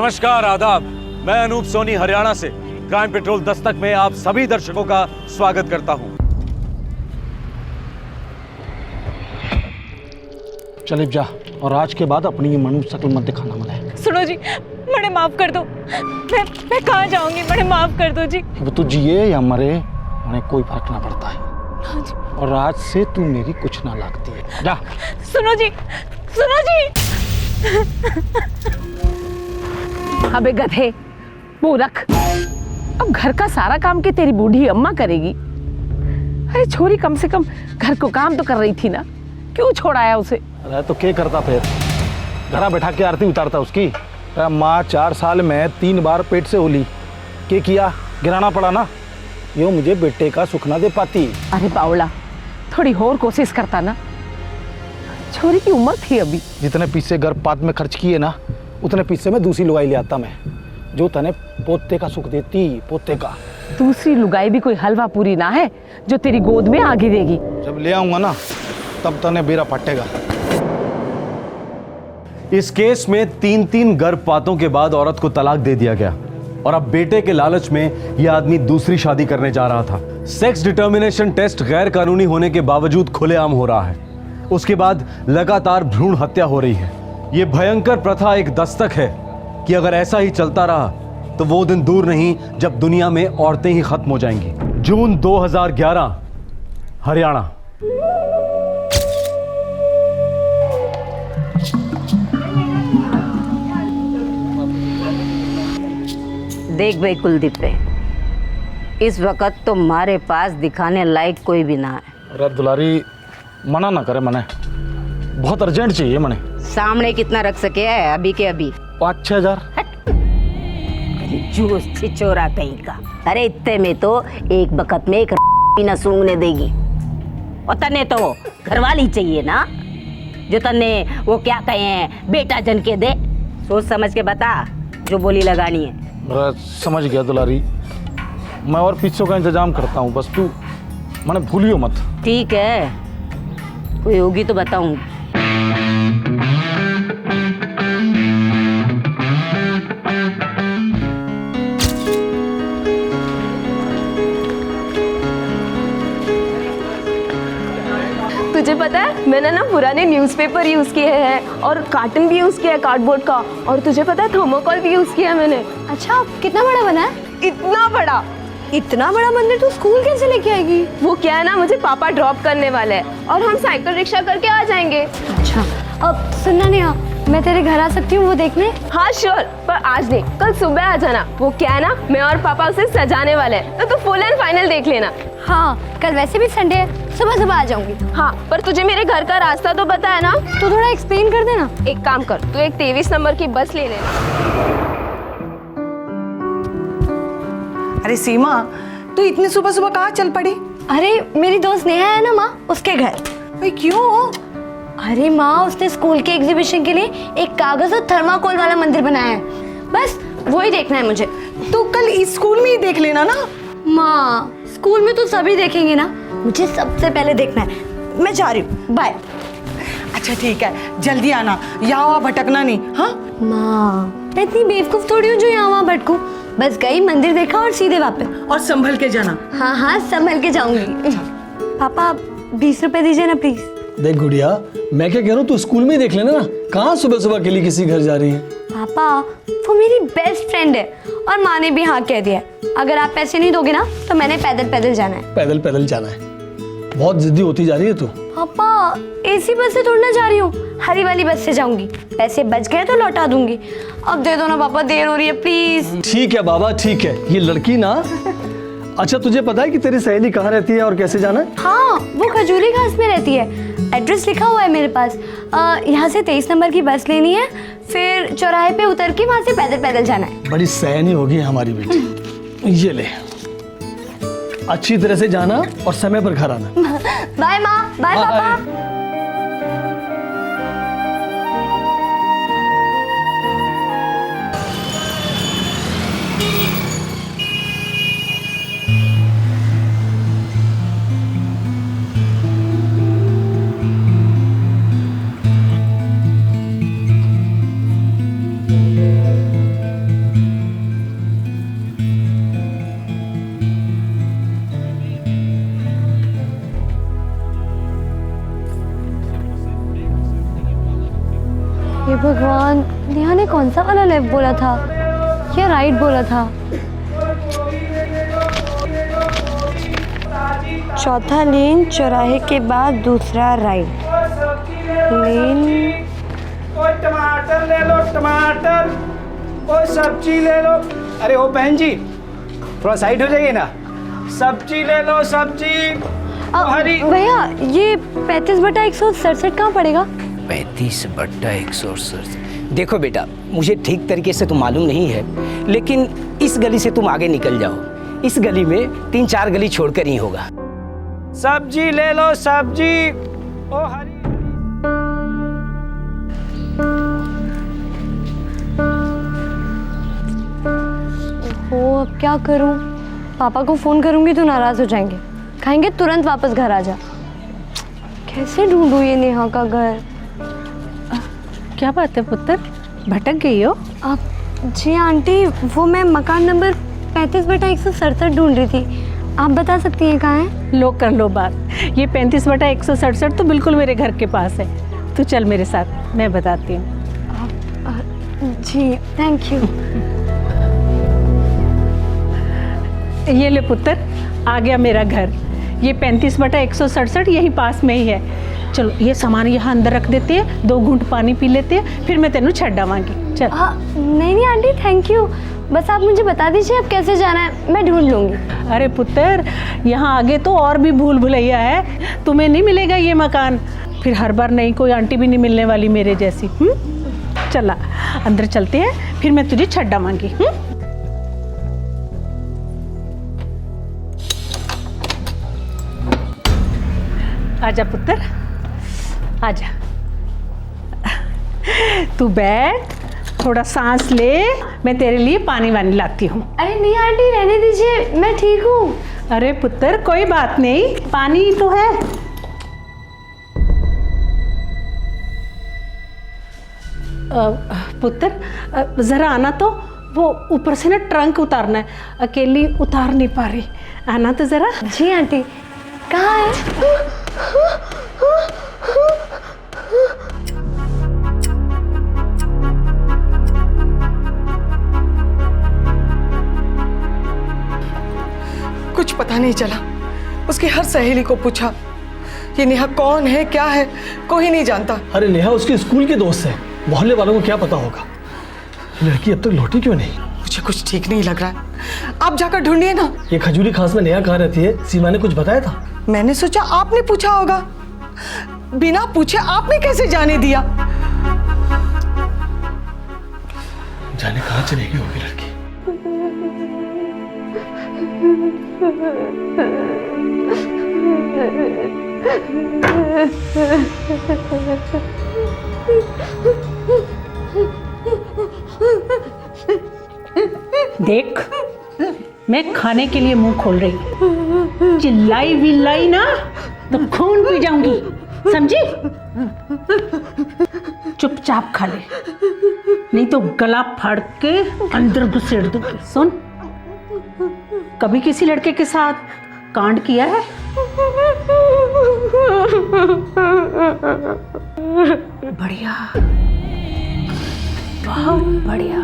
नमस्कार, आदाब। मैं अनूप सोनी हरियाणा से क्राइम पेट्रोल दस्तक में आप सभी दर्शकों का स्वागत करता हूं। चलिए जा, और आज के बाद अपनी ये मनुष्य शक्ल मत दिखाना मुझे। सुनो जी, मुझे माफ कर दो। मैं कहाँ जाऊंगी, मुझे माफ कर दो जी। अब तू जिए या मरे उन्हें कोई फर्क ना पड़ता है। हाँ जी। और आज से तू मेरी कुछ ना लगती है। जा। सुनो जी, सुनो जी। अबे गधे, मूर्ख, अब घर का सारा काम के तेरी बूढ़ी अम्मा करेगी? अरे छोरी कम से कम घर को काम तो कर रही थी ना, क्यों छोड़ाया उसे? अरे तो क्या करता फिर? घरा बैठा के आरती उतारता उसकी? माँ 4 साल में 3 बार पेट से होली के किया, गिराना पड़ा ना। यो मुझे बेटे का सुख ना दे पाती। अरे बावला, थोड़ी और कोशिश करता ना, छोरी की उम्र थी अभी। जितने पैसे घर पात में खर्च किए ना, उतने पैसे में दूसरी लुगाई ले आता मैं, जो तने पोते का सुख देती। पोते का दूसरी लुगाई भी कोई हलवा पूरी ना है जो तेरी गोद में आगे देगी। जब ले आऊंगा ना तब तने बेरा फटेगा। इस केस में 3 गर्भपातों के बाद औरत को तलाक दे दिया गया और अब बेटे के लालच में यह आदमी दूसरी शादी करने जा रहा था। सेक्स डिटर्मिनेशन टेस्ट गैर कानूनी होने के बावजूद खुलेआम हो रहा है। उसके बाद लगातार भ्रूण हत्या हो रही है। यह भयंकर प्रथा एक दस्तक है कि अगर ऐसा ही चलता रहा तो वो दिन दूर नहीं जब दुनिया में औरतें ही खत्म हो जाएंगी। जून 2011, हरियाणा। देख भाई कुलदीप पे, इस वक्त तो हमारे पास दिखाने लायक कोई भी ना है। अरे दुलारी, मना ना करे, मने बहुत अर्जेंट चाहिए। मने सामने कितना रख सके है अभी के अभी? 5-6 हजार। जूस छिचोरा कहीं का। अरे इतने में तो एक वक्त में एक न सूंघने देगी। और तन्ने तो घरवाली चाहिए ना, जो तन्ने वो क्या कहे हैं बेटा जन के दे। सोच समझ के बता जो बोली लगानी है। समझ गया दुलारी, मैं और पिक्चों का इंतजाम करता हूँ, बस तू मैंने भूलियो मत। ठीक है, कोई होगी तो बताऊंगी। तुझे पता है, मैंने ना पुराने न्यूज़पेपर यूज़ किए हैं और कार्टन भी यूज़ किया है कार्डबोर्ड का, और तुझे पता है थर्मोकोल भी यूज़ किया है मैंने। अच्छा, कितना बड़ा बना है? इतना बड़ा। इतना बड़ा मंदिर तू स्कूल कैसे लेके आएगी? वो क्या है ना, मुझे पापा ड्रॉप करने वाले हैं और हम साइकिल रिक्शा करके आ जाएंगे। अच्छा, अब सुनना नेहा, मैं तेरे घर आ सकती हूँ वो देखने? हाँ श्योर, पर आज नहीं, कल सुबह आ जाना। वो क्या है ना, मैं और पापा उसे सजाने वाले हैं, तो तू फुल एंड फाइनल देख लेना। हाँ, कल वैसे भी संडे है, सुबह सुबह आ जाऊंगी। हाँ, पर तुझे मेरे घर का रास्ता तो पता है ना? तो थोड़ा एक्सप्लेन कर देना। एक काम कर, तू एक 23 नंबर की बस ले लेना। अरे सीमा, तू इतनी सुबह सुबह कहाँ चल पड़ी? अरे मेरी दोस्त नेहा है ना माँ, उसके घर। भाई क्यों? अरे माँ, उसने स्कूल के एग्जीबिशन के लिए एक कागज और थर्माकोल वाला मंदिर बनाया है, बस वही देखना है मुझे। तो कल इस स्कूल में ही देख लेना ना। माँ, स्कूल में तो सभी देखेंगे ना, मुझे सबसे पहले देखना है। मैं जा रही हूँ, बाय। अच्छा ठीक है, जल्दी आना, यहाँ वहाँ भटकना नहीं। हाँ माँ, मैं इतनी बेवकूफ थोड़ी हूँ जो यहाँ वहाँ भटकूं। बस गई, मंदिर देखा और सीधे वापस। और संभल के जाना। हाँ हाँ, संभल के जाऊंगी। पापा 20 रुपए दीजिए ना प्लीज। देख गुड़िया, मैं क्या कह रहा हूँ, तू स्कूल में ही देख लेना ना, कहाँ सुबह सुबह के लिए किसी घर जा रही है? पापा, वो मेरी बेस्ट फ्रेंड है और माँ ने भी हाँ कह दिया है। अगर आप पैसे नहीं दोगे ना तो मैंने पैदल पैदल जाना है। पैदल पैदल जाना है? बहुत जिद्दी होती जा रही है तू। पापा, एसी बस से थोड़ी ना जा रही हूँ, हरी वाली बस से जाऊंगी। पैसे बच गए तो लौटा दूंगी। अब दे दो ना पापा, देर हो रही है प्लीज। ठीक है बाबा, ठीक है, ये लड़की ना। अच्छा, तुझे पता है कि तेरी सहेली कहाँ रहती है और कैसे जाना है? हाँ, वो खजूरी घास में रहती है, एड्रेस लिखा हुआ है मेरे पास। यहाँ से 23 नंबर की बस लेनी है, फिर चौराहे पे उतर के वहाँ से पैदल पैदल जाना है। बड़ी सयानी होगी हमारी बेटी। ये ले, अच्छी तरह से जाना और समय पर घर आना। बाय माँ, बाय पापा। मैंने कौन सा वाला लेफ्ट बोला था या राइट बोला था? चौथा लेन, चौराहे के बाद दूसरा राइट लेन। कोई टमाटर ले लो, टमाटर। कोई सब्जी ले लो। अरे ओ बहन जी, थोड़ा साइड हो जाइए ना। सब्जी ले लो, सब्जी। हरी भैया, ये 35/167 कहाँ पड़ेगा? 35/167। देखो बेटा, मुझे ठीक तरीके से तो मालूम नहीं है, लेकिन इस गली से तुम आगे निकल जाओ। इस गली में 3-4 गली छोड़कर ही होगा। सब्जी ले लो, सब्जी। ओ हरी। ओ, अब क्या करूं? पापा को फोन करूंगी तो नाराज हो जाएंगे, कहेंगे तुरंत वापस घर आ जा। कैसे ढूंढूं ये नेहा का घर? क्या बात है पुत्र, भटक गई हो? जी आंटी, वो मैं मकान नंबर 35/167 ढूंढ रही थी। आप बता सकती हैं कहाँ है? लो कर लो बात। ये 35/167 तो बिल्कुल मेरे घर के पास है। तू चल मेरे साथ, मैं बताती हूँ। जी थैंक यू। ये ले पुत्र, आ गया मेरा घर। ये 35/167 यहीं पास में ही है। चलो ये सामान यहाँ अंदर रख देते हैं, 2 घूंट पानी पी लेते हैं, फिर मैं तेनू छड़ आवांगी। चल। नहीं आंटी, थैंक यू। बस आप मुझे बता दीजिए अब कैसे जाना है, मैं ढूंढ लूँगी। अरे पुत्र, यहाँ आगे तो और भी भूल भुलैया है, तुम्हें नहीं मिलेगा ये मकान। फिर हर बार नई कोई आंटी भी नहीं मिलने वाली मेरे जैसी। चला अंदर चलते हैं, फिर मैं तुझे छड़ आवांगी। आजा पुत्र, आजा। तू बैठ, थोड़ा सांस ले, मैं तेरे लिए पानी वानी लाती हूँ। अरे नहीं आंटी, रहने दीजिए, मैं ठीक हूँ। अरे पुत्र कोई बात नहीं, पानी ही तो है। पुत्र जरा आना तो, वो ऊपर से ना ट्रंक उतारना है, अकेली उतार नहीं पा रही। आना तो जरा। जी आंटी। कहाँ है? कुछ पता नहीं चला। उसकी हर सहेली को पूछा, ये नेहा कौन है, क्या है, कोई नहीं जानता। अरे नेहा उसके स्कूल के दोस्त है, मोहल्ले वालों को क्या पता होगा। लड़की अब तक लौटी क्यों नहीं? मुझे कुछ ठीक नहीं लग रहा है, आप जाकर ढूंढिए ना। ये खजूरी खास में नेहा कहाँ रहती है? सीमा ने कुछ बताया था? मैंने सोचा आपने पूछा होगा, बिना पूछे आपने कैसे जाने दिया? जाने कहाँ चलेगी होगी लड़की। देख, मैं खाने के लिए मुंह खोल रही हूँ, चिल्लाई विल्लाई ना तो खून पी जाऊंगी, समझी? चुपचाप खा ले, नहीं तो गला फाड़ के अंदर घुसेड़ दूंगी। सुन, कभी किसी लड़के के साथ कांड किया है? बढ़िया, बहुत बढ़िया।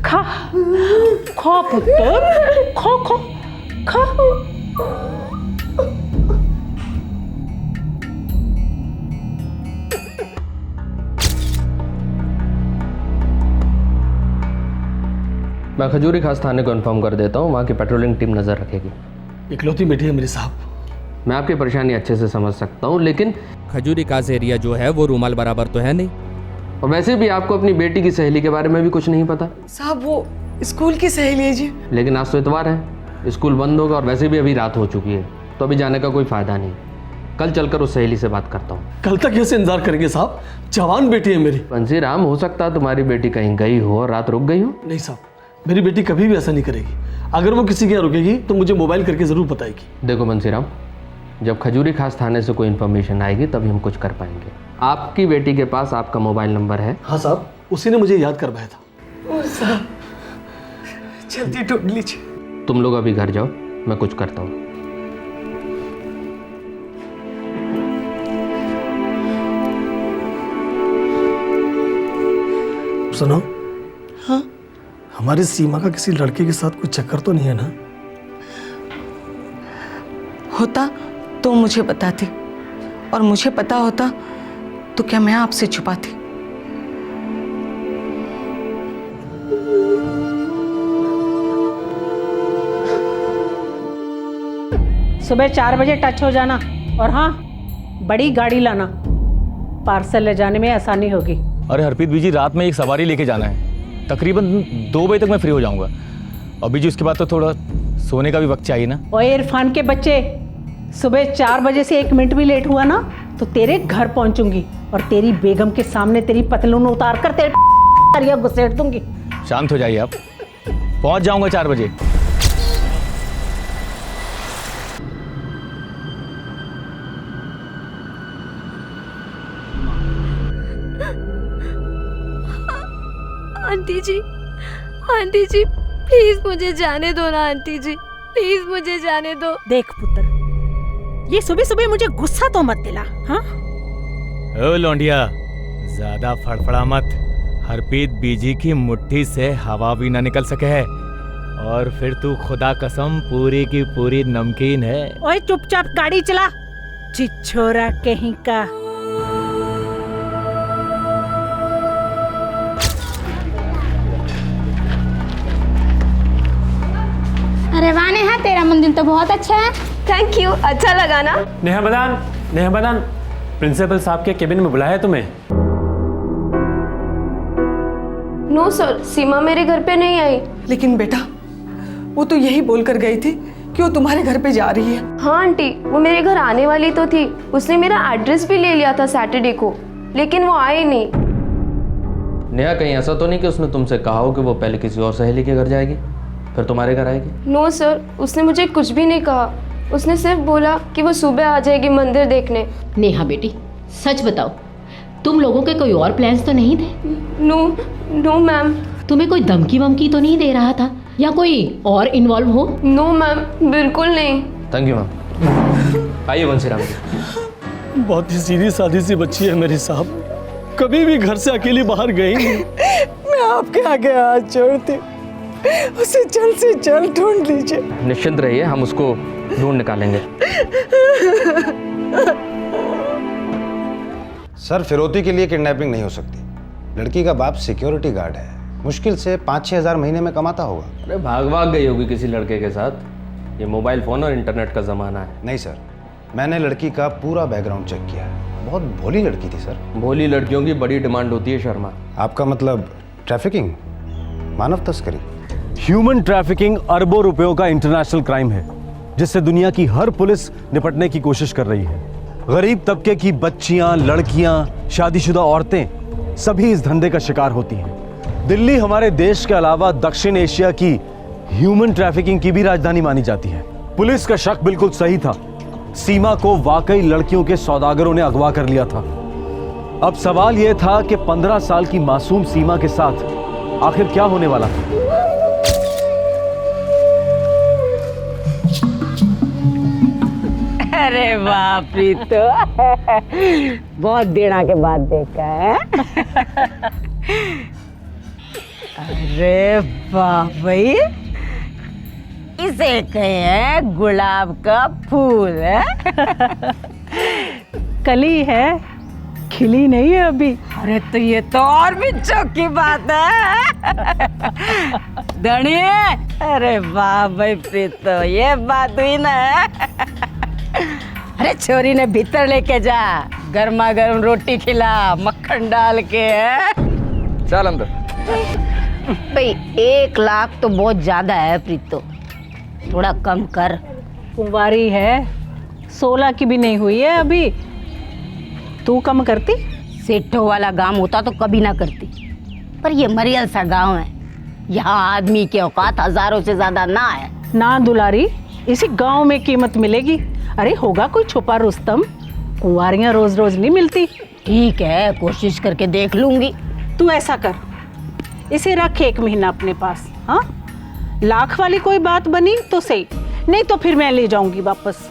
खा खा पुत्र, खा खा खा। मैं खजूरी खास थाने को इन्फॉर्म कर देता हूँ, वहाँ की पेट्रोलिंग टीम नज़र रखेगी। इकलौती बेटी है मेरे साहब। मैं आपकी परेशानी अच्छे से समझ सकता हूँ, लेकिन खजूरी खास एरिया जो है वो रूमाल बराबर तो है नहीं। और वैसे भी आपको अपनी बेटी की सहेली के बारे में भी कुछ नहीं पता। साहब वो स्कूल की सहेली है जी। लेकिन आज तो इतवार है, स्कूल बंद होगा और वैसे भी अभी रात हो चुकी है, तो अभी जाने का कोई फ़ायदा नहीं। कल चलकर उस सहेली से बात करता हूँ। कल तक कैसे इंतजार करेंगे साहब? जवान बेटी है मेरी। बंसी राम, हो सकता है तुम्हारी बेटी कहीं गई हो और रात रुक गई हो। नहीं साहब, मेरी बेटी कभी भी ऐसा नहीं करेगी। अगर वो किसी के यहाँ रुकेगी तो मुझे मोबाइल करके ज़रूर बताएगी। देखो बंसी राम, जब खजूरी खास थाने से कोई इन्फॉर्मेशन आएगी तभी हम कुछ कर पाएंगे। आपकी बेटी के पास आपका मोबाइल नंबर है? हाँ साहब, उसी ने मुझे याद करवाया था। ओ साहब, जल्दी ढूंढ लीजिए। तुम लोग अभी घर जाओ, मैं कुछ करता हूँ। सुनो, हाँ हमारी सीमा का किसी लड़के के साथ कोई चक्कर तो नहीं है ना? होता तो मुझे बताती, और मुझे पता होता तो क्या मैं आपसे छुपाती? सुबह 4 बजे टच हो जाना, और हाँ, बड़ी गाड़ी लाना, पार्सल ले जाने में आसानी होगी। अरे हरप्रीत बीजी, रात में एक सवारी लेके जाना है, तकरीबन 2 बजे तक मैं फ्री हो जाऊंगा। और बीजी उसके बाद तो थोड़ा सोने का भी वक्त चाहिए ना। ओए इरफान के बच्चे, सुबह 4 बजे से 1 मिनट भी लेट हुआ ना तो तेरे घर पहुंचूंगी और तेरी बेगम के सामने तेरी पतलून उतार कर तेरे घुसेड़ दूंगी। शांत हो जाइए आप, पहुंच जाऊंगा 4 बजे। आंटी जी प्लीज मुझे जाने दो ना, आंटी जी प्लीज मुझे जाने दो। देख पुत्र, ये सुबह सुबह मुझे गुस्सा तो मत दिला। हाँ ओ लौंडिया, ज्यादा फड़फड़ा मत। हरप्रीत बीजी की मुट्ठी से हवा भी ना निकल सके है, और फिर तू खुदा कसम पूरी की पूरी नमकीन है। ओए चुपचाप गाड़ी चला, छिछोरा कहीं का। अरे वाह नेहा, तेरा मंदिर तो बहुत अच्छा है। थैंक यू, अच्छा लगा ना? नेहा बदान, प्रिंसिपल साहब के केबिन में बुलाया तुम्हें? नो सर, सीमा मेरे घर पे नहीं आई। लेकिन बेटा, वो तो यही बोलकर गई थी कि वो तुम्हारे घर पे जा रही है। हाँ आंटी, वो मेरे घर आने वाली तो थी, उसने मेरा एड्रेस भी ले लिया था सैटरडे को, लेकिन वो आई नहीं। नेहा, कहीं ऐसा तो नहीं कि उसने तुमसे कहा हो कि वो पहले किसी और सहेली के घर जाएगी फिर तुम्हारे घर आएगी? नो सर, उसने मुझे कुछ भी नहीं कहा, उसने सिर्फ बोला कि वो सुबह आ जाएगी मंदिर देखने। नेहा बेटी, सच बताओ, तुम लोगों के कोई और प्लान्स तो नहीं थे? No ma'am. तुम्हें कोई धमकी वमकी तो नहीं दे रहा था, या कोई और इन्वॉल्व हो? नो मैम, बिल्कुल नहीं। Thank you ma'am. आइए बंसीराम जी। बहुत ही सीधी सादी सी बच्ची है मेरी साहब, कभी भी घर से अकेली बाहर गई नहीं। मैं आपके आगे हाथ जोड़ती, उसे जल्द से जल्द ढूंढ लीजिए। निश्चिंत रहिए, हम उसको ढूंढ निकालेंगे। सर, फिरौती के लिए किडनैपिंग नहीं हो सकती। लड़की का बाप सिक्योरिटी गार्ड है, मुश्किल से 5-6 हज़ार महीने में कमाता होगा। अरे भाग गई होगी किसी लड़के के साथ। ये मोबाइल फ़ोन और इंटरनेट का ज़माना है। नहीं सर, मैंने लड़की का पूरा बैकग्राउंड चेक किया है, बहुत भोली लड़की थी सर। भोली लड़कियों की बड़ी डिमांड होती है शर्मा। आपका मतलब ट्रैफिकिंग, मानव तस्करी? ह्यूमन ट्रैफिकिंग अरबों रुपयों का इंटरनेशनल क्राइम है, जिससे दुनिया की हर पुलिस निपटने की कोशिश कर रही है। गरीब तबके की बच्चियां, लड़कियां, शादीशुदा औरतें सभी इस धंधे का शिकार होती हैं। दिल्ली हमारे देश के अलावा दक्षिण एशिया की ह्यूमन ट्रैफिकिंग की भी राजधानी मानी जाती है। पुलिस का शक बिल्कुल सही था, सीमा को वाकई लड़कियों के सौदागरों ने अगवा कर लिया था। अब सवाल यह था कि 15 साल की मासूम सीमा के साथ आखिर क्या होने वाला था। अरे बाप रे, तो बहुत दिनों के बाद देखा है। अरे बाप भाई, इसे कहे हैं गुलाब का फूल है। कली है, खिली नहीं है अभी। अरे तो ये तो और भी चौकी बात है। धनिए, अरे वाह भाई प्रीतो, ये बात हुई ना। अरे छोरी ने भीतर लेके जा, गर्मा गर्म रोटी खिला, मक्खन डाल के। चल अंदर। भाई 1 लाख तो बहुत ज्यादा है प्रीतो, थोड़ा कम कर। कुंवारी है, 16 की भी नहीं हुई है अभी, तू कम करती? सेठों वाला गांव होता तो कभी ना करती, पर ये मरियल सा गांव है, यहाँ आदमी की औकात हजारों से ज्यादा ना है। ना दुलारी, इसी गांव में कीमत मिलेगी। अरे होगा कोई छुपा रुस्तम, कुंवारियां रोज रोज नहीं मिलती। ठीक है, कोशिश करके देख लूंगी। तू ऐसा कर, इसे रख 1 महीना अपने पास। हाँ, लाख वाली कोई बात बनी तो सही, नहीं तो फिर मैं ले जाऊंगी वापस।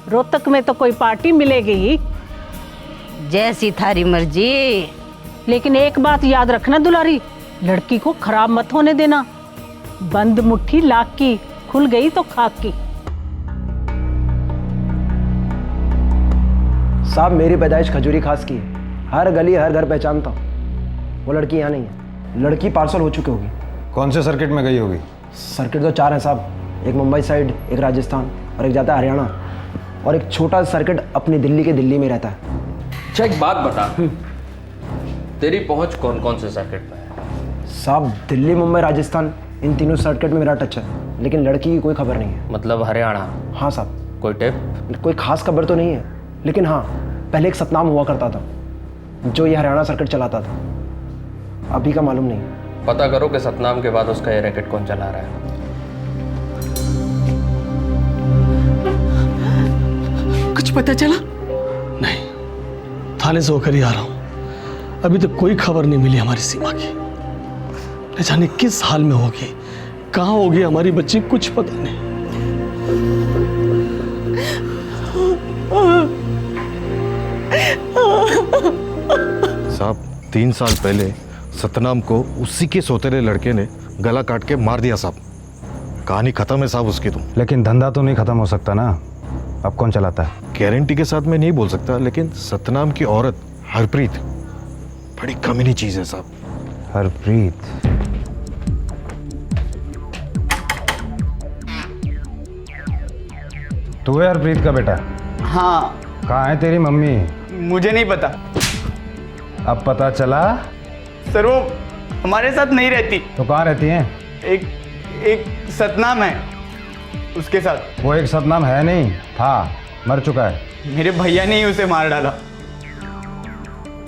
रोहतक में तो कोई पार्टी मिलेगी ही। जैसी थारी मर्जी। लेकिन एक बात याद रखना दुलारी, लड़की को खराब मत होने देना। बंद मुट्ठी लाख की, खुल गई तो खाक की। साहब मेरी पैदाइश खजूरी खास की है, हर गली हर घर पहचानता हूँ। वो लड़की यहाँ नहीं है, लड़की पार्सल हो चुकी होगी। कौन से सर्किट में गई होगी? सर्किट तो 4 हैं साहब, एक मुंबई साइड, एक राजस्थान और एक जाता है हरियाणा, और एक छोटा सर्किट अपनी दिल्ली के दिल्ली में रहता है। अच्छा एक बात बता, तेरी पहुंच कौन कौन से सर्किट पे है? साहब दिल्ली, मुंबई, राजस्थान, इन तीनों सर्किट में मेरा टच है, लेकिन लड़की की कोई खबर नहीं है। मतलब हरियाणा? हाँ साहब। कोई टिप? कोई खास खबर तो नहीं है, लेकिन हाँ पहले एक सतनाम हुआ करता था जो ये हरियाणा सर्किट चलाता था, अभी का मालूम नहीं। पता करो कि सतनाम के बाद उसका ये रैकेट कौन चला रहा है। कुछ पता चला? नहीं, थाने से होकर ही आ रहा हूं। अभी तक कोई खबर नहीं मिली हमारी सीमा की। न जाने किस हाल में होगी, कहाँ होगी हमारी बच्ची, कुछ पता नहीं। साहब 3 साल पहले सतनाम को उसी के सौतेले लड़के ने गला काट के मार दिया साहब। कहानी खत्म है साहब उसकी तो। लेकिन धंधा तो नहीं खत्म हो सकता ना, अब कौन चलाता है? गारंटी के साथ मैं नहीं बोल सकता, लेकिन सतनाम की औरत हरप्रीत बड़ी कमीनी चीज है साहब। हरप्रीत? तू है हरप्रीत का बेटा? हाँ। कहाँ है तेरी मम्मी? मुझे नहीं पता। अब पता चला? सर वो हमारे साथ नहीं रहती। तो कहाँ रहती हैं? एक सतनाम है उसके साथ। वो एक सतनाम है नहीं, था, मर चुका है। मेरे भैया ने ही उसे मार डाला।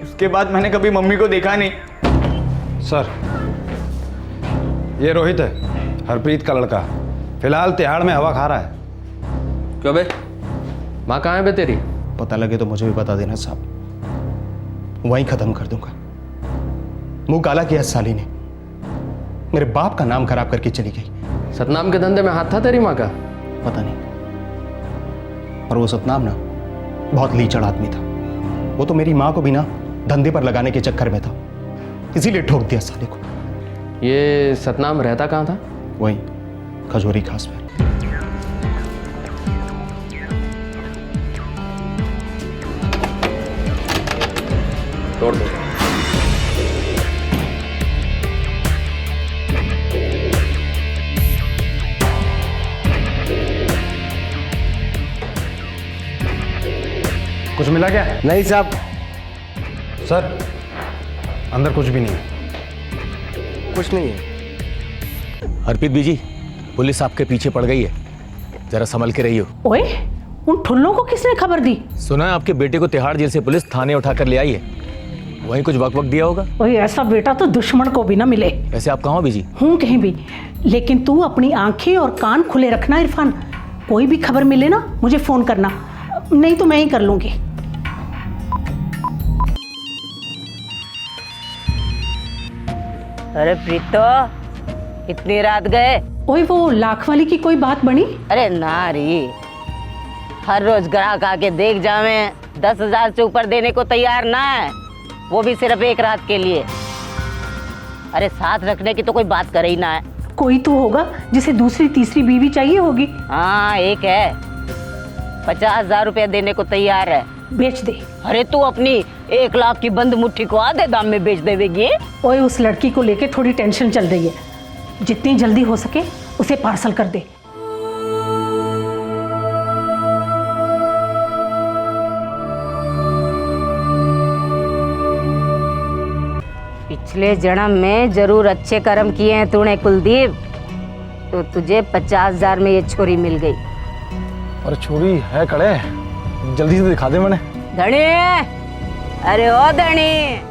उसके बाद मैंने कभी मम्मी को देखा नहीं। सर ये रोहित है, हरप्रीत का लड़का, फिलहाल तिहाड़ में हवा खा रहा है। क्यों बे, माँ कहाँ है बे तेरी? पता लगे तो मुझे भी बता देना साहब, वहीं खत्म कर दूंगा। मुंह काला किया साली ने, मेरे बाप का नाम खराब करके चली गई। सतनाम के धंधे में हाथ था तेरी माँ का? पता नहीं, और वो सतनाम ना बहुत लीचड़ आदमी था। वो तो मेरी माँ को भी ना धंधे पर लगाने के चक्कर में था, इसीलिए ठोक दिया साले को। ये सतनाम रहता कहाँ था? वहीं खजूरी खास में। तोड़ दो। कुछ मिला क्या? नहीं साहब। सर अंदर कुछ भी नहीं है। कुछ नहीं है। हरप्रीत बीजी, पुलिस आपके पीछे पड़ गई है, जरा संभल के रहियो। ओए, उन ठुल्लों को किसने खबर दी? सुना है आपके बेटे को तिहाड़ जेल से पुलिस थाने उठाकर ले आई है, वहीं कुछ वक्त दिया होगा। ओए ऐसा बेटा तो दुश्मन को भी ना मिले। वैसे आप कहाँ हो बीजी? हूँ कहीं भी, लेकिन तू अपनी आंखें और कान खुले रखना इरफान। कोई भी खबर मिले ना मुझे फोन करना, नहीं तो मैं ही कर लूंगी। अरे प्रीतो, इतनी रात गए? ओए वो लाख वाली की कोई बात बनी? अरे ना री, हर रोज ग्राहक आके देख जावे, 10,000 से ऊपर देने को तैयार ना है, वो भी सिर्फ एक रात के लिए। अरे साथ रखने की तो कोई बात करे ही ना है। कोई तो होगा जिसे दूसरी तीसरी बीवी चाहिए होगी। हाँ एक है, 50,000 रुपया देने को तैयार है। बेच दे। अरे तू अपनी 1 लाख की बंद मुट्ठी को आधे दाम में बेच देवेगी? ओए उस लड़की को लेके थोड़ी टेंशन चल रही है, जितनी जल्दी हो सके उसे पार्सल कर दे। पिछले जन्म में जरूर अच्छे कर्म किए हैं तूने कुलदीप, तो तुझे 50,000 में ये छोरी मिल गई। और छोरी है कड़े, जल्दी से दिखा दे। मैंने धनी, अरे ओ धनी,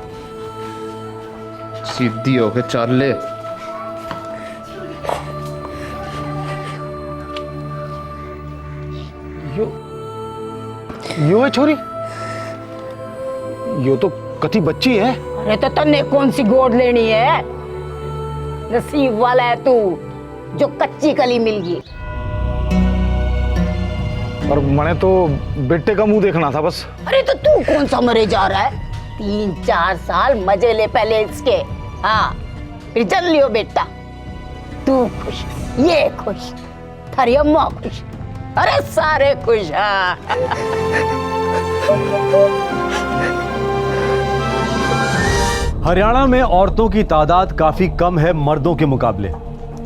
सीधी होके चाल ले। यो है छोरी, यो तो कथी बच्ची है। अरे तो तन्ने कौन सी गोद लेनी है? नसीब वाला है तू जो कच्ची कली मिल गई। और मैंने तो बेटे का मुंह देखना था बस। अरे तो तू कौन सा मरे जा रहा है? 3-4 साल मजे ले पहले इसके, हाँ चल लियो बेटा, तू खुश, ये खुश, थारी अम्मा खुश, अरे सारे खुश। हरियाणा में औरतों की तादाद काफी कम है मर्दों के मुकाबले,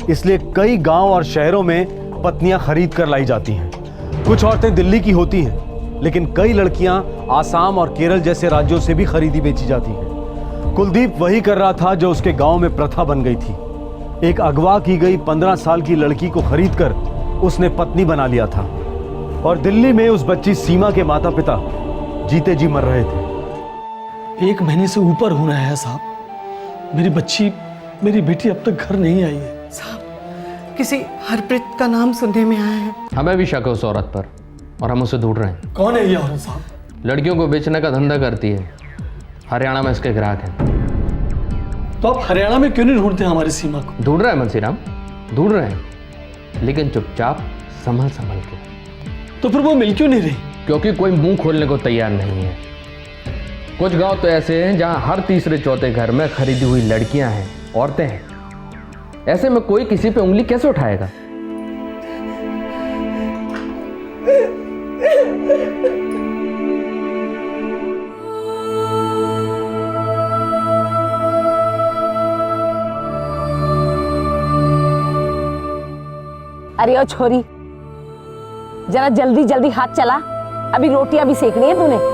इसलिए कई गांव और शहरों में पत्नियां खरीद कर लाई जाती हैं। कुछ औरतें दिल्ली की होती हैं, लेकिन कई लड़कियां आसाम और केरल जैसे राज्यों से भी खरीदी बेची जाती हैं। कुलदीप वही कर रहा था जो उसके गांव में प्रथा बन गई थी। एक अगवा की गई 15 साल की लड़की को खरीदकर उसने पत्नी बना लिया था और दिल्ली में उस बच्ची सीमा के माता पिता जीते जी मर रहे थे। 1 महीने से ऊपर होना है साहब, मेरी बेटी अब तक घर नहीं आई है। साहब, किसी हरप्रीत का नाम सुनने में आया है। हमें भी शक है उस औरत पर और हम उसे ढूंढ रहे हैं। कौन है ये औरत साहब? लड़कियों को बेचने का धंधा करती है, हरियाणा में इसके ग्राहक हैं। तो आप हरियाणा में क्यों नहीं ढूंढते हमारी सीमा को? ढूंढ रहे हैं मुंशीराम, ढूंढ रहे हैं, लेकिन चुपचाप संभल संभल के। तो फिर वो मिल क्यों नहीं रही? क्योंकि कोई मुंह खोलने को तैयार नहीं है। कुछ गांव तो ऐसे हैं जहां हर तीसरे चौथे घर में खरीदी हुई लड़कियां हैं, औरतें हैं। ऐसे में कोई किसी पे उंगली कैसे उठाएगा? अरे ओ छोरी, जरा जल्दी जल्दी हाथ चला, अभी रोटियां भी सेकनी है तूने।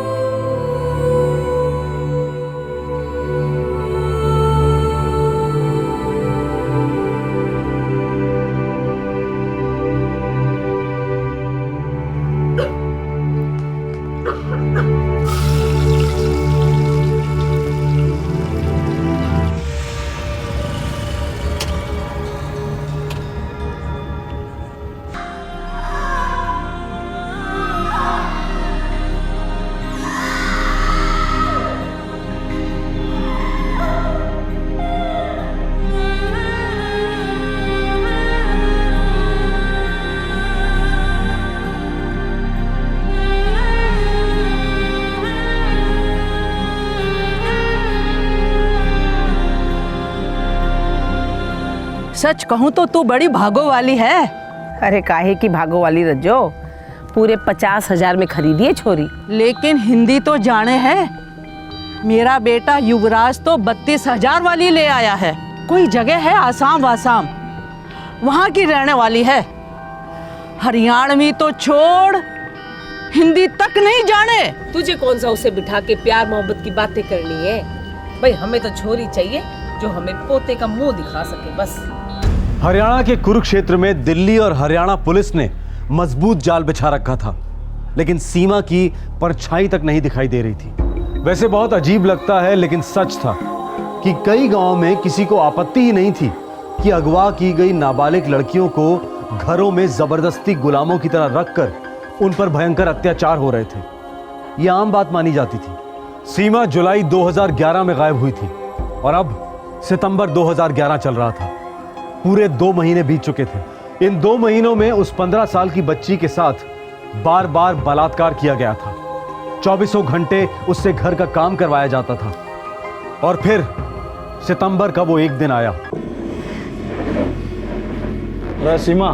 सच कहूं तो तू बड़ी भागो वाली है। अरे काहे की भागो वाली रज्जो, पूरे 50,000 में खरीदी है छोरी। लेकिन हिंदी तो जाने है, मेरा बेटा युवराज तो 32,000 वाली ले आया है। कोई जगह है आसाम वासाम, वहां की रहने वाली है। हरियाणवी तो छोड़, हिंदी तक नहीं जाने। तुझे कौन सा उसे बिठा के प्यार मोहब्बत की बातें करनी है? भाई हमें तो छोरी चाहिए जो हमें पोते का मुंह दिखा सके बस। हरियाणा के कुरुक्षेत्र में दिल्ली और हरियाणा पुलिस ने मजबूत जाल बिछा रखा था, लेकिन सीमा की परछाई तक नहीं दिखाई दे रही थी। वैसे बहुत अजीब लगता है, लेकिन सच था कि कई गांवों में किसी को आपत्ति ही नहीं थी कि अगवा की गई नाबालिग लड़कियों को घरों में जबरदस्ती गुलामों की तरह रखकर उन पर भयंकर अत्याचार हो रहे थे। यह आम बात मानी जाती थी। सीमा जुलाई 2011 में गायब हुई थी और अब सितंबर 2011 चल रहा था। पूरे 2 महीने बीत चुके थे। इन 2 महीनों में उस 15 साल की बच्ची के साथ बार बार बलात्कार किया गया था। 24 घंटे उससे घर का काम करवाया जाता था। और फिर सितंबर का वो एक दिन आया। अरे सीमा,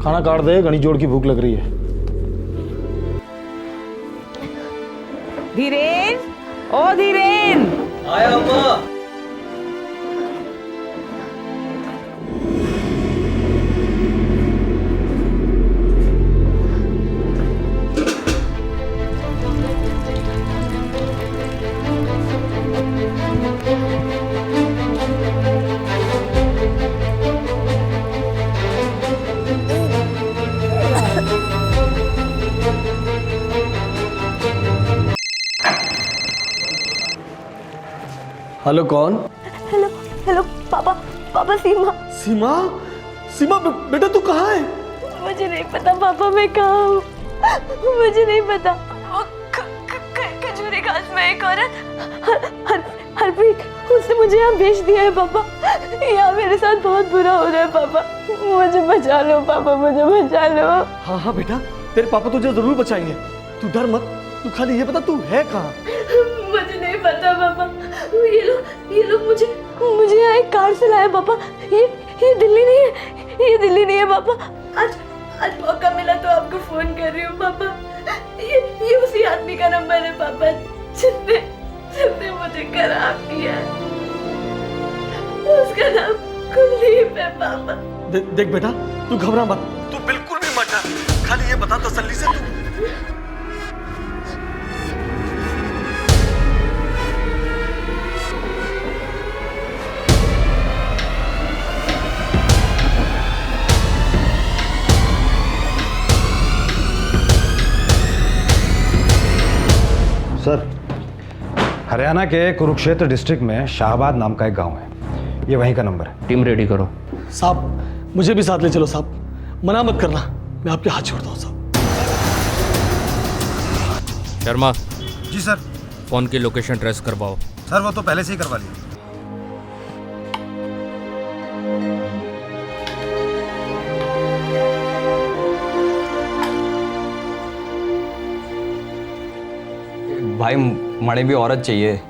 खाना काट दे, घनी जोड़ की भूख लग रही है। धीरेन, ओ धीरेन। आया अम्मा। हेलो, कौन? हेलो हेलो पापा, पापा सीमा। सीमा, सीमा बेटा तू कहाँ है? मुझे नहीं पता पापा, मैं कहाँ हूँ मुझे नहीं पता। वो खजूरी घास में एक औरत हरप्रीत, उसने मुझे यहाँ भेज दिया है पापा। यहाँ मेरे साथ बहुत बुरा हो रहा है पापा, मुझे बचा लो पापा, मुझे बचा लो। हाँ हाँ बेटा, तेरे पापा तुझे जरूर बचाएंगे, तू डर मत। तू खाली ये बता तू है कहाँ? मुझे नहीं पता पापा, ये लोग मुझे यहाँ एक कार से लाए पापा। ये दिल्ली नहीं है, ये दिल्ली नहीं है पापा। आज मौका मिला तो आपको फोन कर रही हूँ पापा। ये उसी आदमी का नंबर है पापा जिसने मुझे खराब किया। उसका नाम कुलदीप है पापा। देख बेटा, तू घबरा मत, तू बिल्कुल भी मत डर, खाली ये बता तसल्ली से तू। सर, हरियाणा के कुरुक्षेत्र डिस्ट्रिक्ट में शाहबाद नाम का एक गांव है, ये वहीं का नंबर है। टीम रेडी करो। साहब मुझे भी साथ ले चलो साहब, मना मत करना, मैं आपके हाथ छोड़ता हूँ साहब। शर्मा। जी सर। फोन की लोकेशन ट्रेस करवाओ। सर वो तो पहले से ही करवा लिया। भाई मड़े भी औरत चाहिए,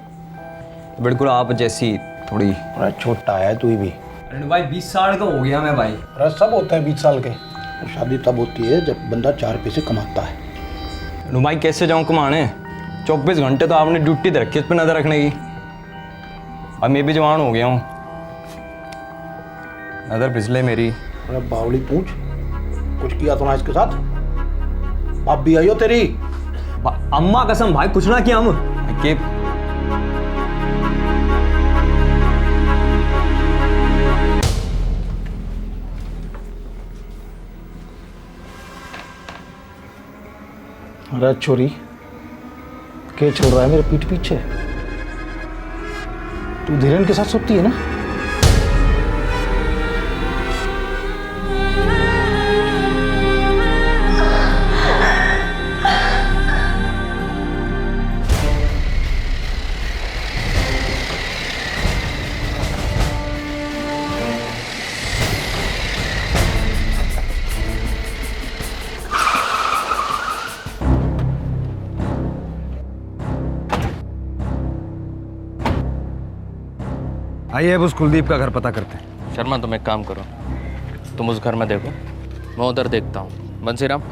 बिल्कुल आप जैसी थोड़ी। अरे छोटा है तू भी। अरे भाई 20 साल का हो गया मैं भाई। अरे सब होते हैं 20 साल के। शादी तब होती है जब बंदा 4 पैसे कमाता है। अरे भाई कैसे जाऊँ कमाने, 24 घंटे तो आपने ड्यूटी दे रखी है उस पर नजर रखने की। अब मैं भी जवान हो गया हूँ, नजर फिसले मेरी। अरे बावली पूछ, कुछ किया तो ना इसके साथ? बाप भी आई हो तेरी? अम्मा कसम भाई कुछ ना किया हम के। अरे छोरी, क्या छोड़ रहा है मेरे पीठ पीछे? तू धीरेन के साथ सोती है ना? आइए अब उस कुलदीप का घर पता करते हैं। शर्मा तुम एक काम करो, तुम उस घर में देखो, मैं उधर देखता हूँ। बंसीराम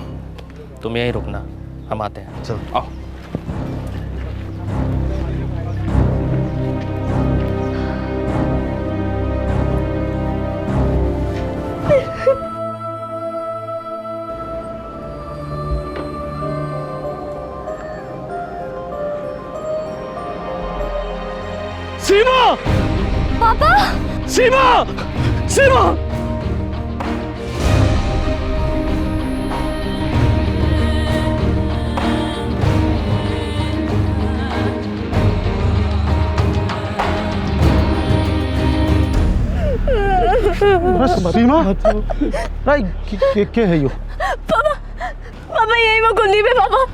तुम यहीं रुकना, हम आते हैं। चल आओ। सीमा! पापा! सीमा! सीमा! सीमा! क्या है यो? पापा यही वो कुलदीप है पापा।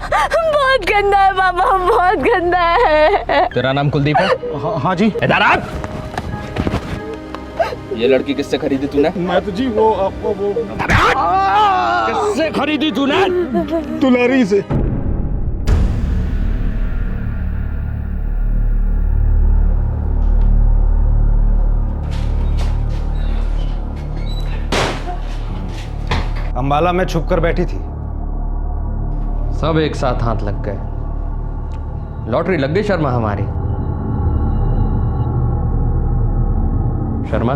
बहुत गंदा है पापा, बहुत गंदा है। तेरा नाम कुलदीप है? हाँ जी। इधर आ। ये लड़की किससे खरीदी तूने? मैं तो जी वो किससे खरीदी तूने? दुलारी से। अंबाला में छुप कर बैठी थी। सब एक साथ हाथ लग गए, लॉटरी लग गई शर्मा हमारी। शर्मा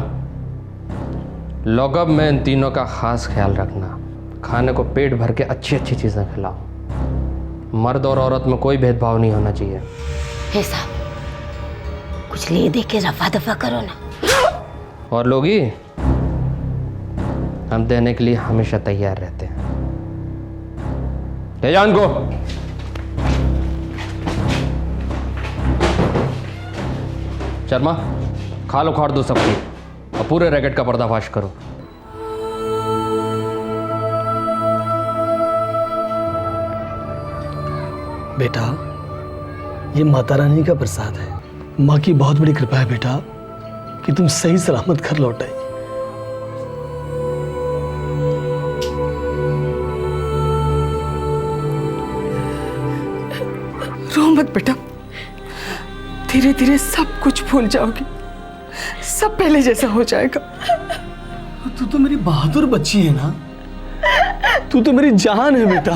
लॉकअप में इन तीनों का खास ख्याल रखना, खाने को पेट भर के अच्छी अच्छी चीजें खिलाओ। मर्द और औरत में कोई भेदभाव नहीं होना चाहिए। हे साहब कुछ ले दे के रफा दफा करो ना। और लोगी हम देने के लिए हमेशा तैयार रहते हैं। ले जाओ इनको। शर्मा खाल उखाड़ दो सबकी और पूरे रैकेट का पर्दाफाश करो। बेटा ये माता रानी का प्रसाद है, माँ की बहुत बड़ी कृपा है बेटा कि तुम सही सलामत घर लौट आए। रो मत बेटा, धीरे धीरे सब कुछ भूल जाओगी, सब पहले जैसा हो जाएगा। तू तो मेरी बहादुर बच्ची है ना, तू तो मेरी जान है बेटा।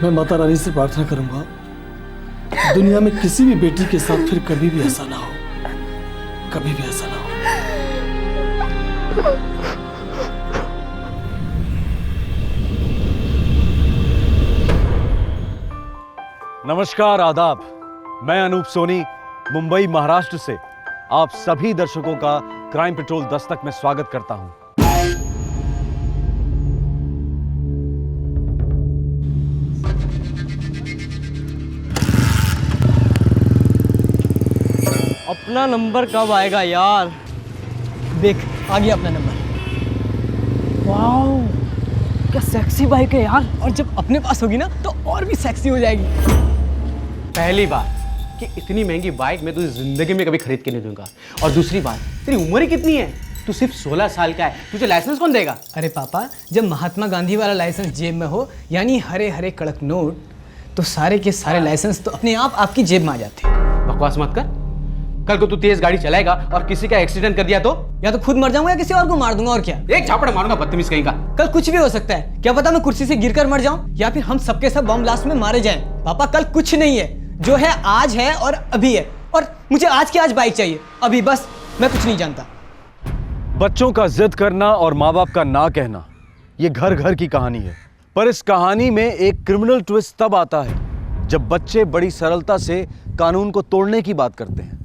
मैं माता रानी से प्रार्थना करूंगा दुनिया में किसी भी बेटी के साथ फिर कभी भी ऐसा ना हो, कभी भी ऐसा ना हो। नमस्कार, आदाब। मैं अनूप सोनी, मुंबई महाराष्ट्र से आप सभी दर्शकों का क्राइम पेट्रोल दस्तक में स्वागत करता हूं। अपना नंबर कब आएगा यार? देख आ गया अपना नंबर। वाओ, क्या सेक्सी बाइक है यार। और जब अपने पास होगी ना तो और भी सेक्सी हो जाएगी। पहली बात कि इतनी महंगी बाइक मैं तुझे जिंदगी में कभी खरीद के नहीं दूंगा, और दूसरी बात तेरी उम्र ही कितनी है? तू सिर्फ 16 साल का है, तुझे लाइसेंस कौन देगा? अरे पापा, जब महात्मा गांधी वाला लाइसेंस जेब में हो, यानी हरे हरे कड़क नोट, तो सारे के सारे लाइसेंस तो अपने आप आपकी जेब में आ जाते हैं। बकवास मत कर। कल को तू तेज गाड़ी चलाएगा और किसी का एक्सीडेंट कर दिया तो? या तो खुद मर जाऊंगा या किसी और को मार दूंगा, और क्या? एक झापड़ मारूंगा बदतमीज कहीं का। कल कुछ भी हो सकता है, क्या पता मैं कुर्सी से गिरकर मर जाऊं या फिर हम सबके सब बम ब्लास्ट में मारे जाएं। पापा कल कुछ नहीं है, जो है आज है और अभी है, और मुझे आज की आज बाइक चाहिए अभी, बस। मैं कुछ नहीं जानता। बच्चों का जिद करना और माँ बाप का ना कहना, ये घर घर की कहानी है। पर इस कहानी में एक क्रिमिनल ट्विस्ट तब आता है जब बच्चे बड़ी सरलता से कानून को तोड़ने की बात करते हैं,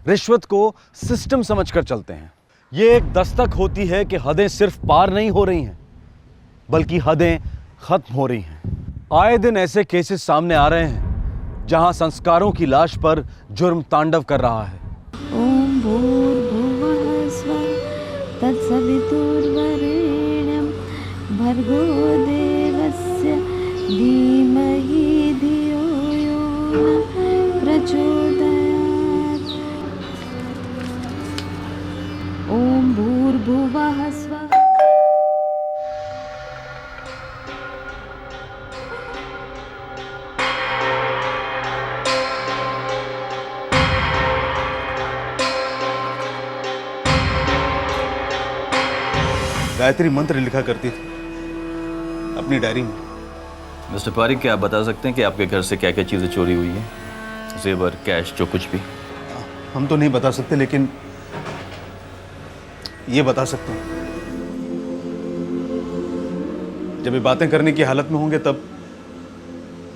रिश्वत को सिस्टम समझकर चलते हैं। ये एक दस्तक होती है कि हदें सिर्फ पार नहीं हो रही हैं, बल्कि हदें खत्म हो रही हैं। आए दिन ऐसे केसेस सामने आ रहे हैं जहां संस्कारों की लाश पर जुर्म तांडव कर रहा है। ओम भूर्भुवः स्वः तत्सवितुर्वरेण्यं भर्गो देवस्य धीमहि धियो यो न प्रचोदयात्। ओम भूर्भुवः स्वः। गायत्री मंत्र लिखा करती थी अपनी डायरी में। मिस्टर पारिक, क्या आप बता सकते हैं कि आपके घर से क्या क्या चीज़ें चोरी हुई हैं? जेवर, कैश, जो कुछ भी। हम तो नहीं बता सकते, लेकिन ये बता सकते हैं, जब ये बातें करने की हालत में होंगे तब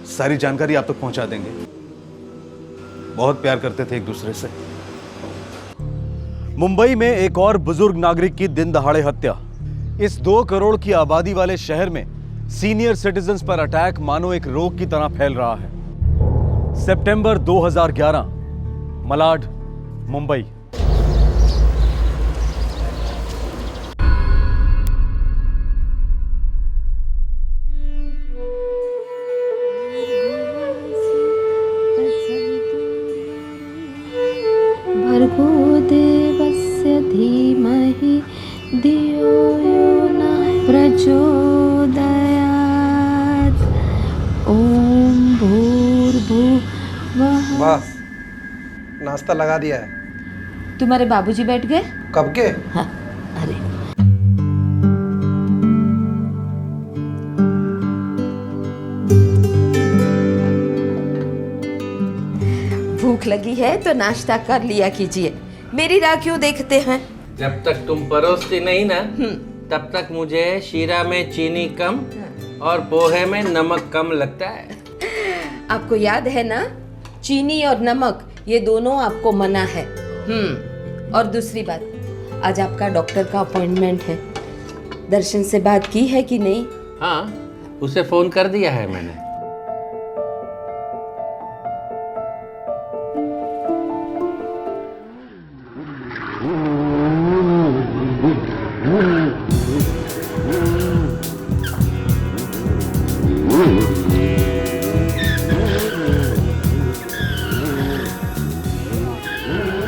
सारी जानकारी आप तक पहुंचा देंगे। बहुत प्यार करते थे एक दूसरे से। मुंबई में एक और बुजुर्ग नागरिक की दिन दहाड़े हत्या। इस 2 करोड़ की आबादी वाले शहर में सीनियर सिटीजन्स पर अटैक मानो एक रोग की तरह फैल रहा है। सितंबर 2011, मलाड, मुंबई। भर्गो देवस्य धीमहि धियो यो न प्रचोदयात्। ओम भूर्भुवः। बस नाश्ता लगा दिया है। तुम्हारे बाबूजी बैठ गए? कब के? हाँ, अरे भूख लगी है तो नाश्ता कर लिया कीजिए, मेरी राह क्यों देखते हैं? जब तक तुम परोसती नहीं ना, तब तक मुझे शीरा में चीनी कम और पोहे में नमक कम लगता है। आपको याद है ना, चीनी और नमक ये दोनों आपको मना है। और दूसरी बात, आज आपका डॉक्टर का अपॉइंटमेंट है, दर्शन से बात की है कि नहीं? हाँ, उसे फोन कर दिया है मैंने।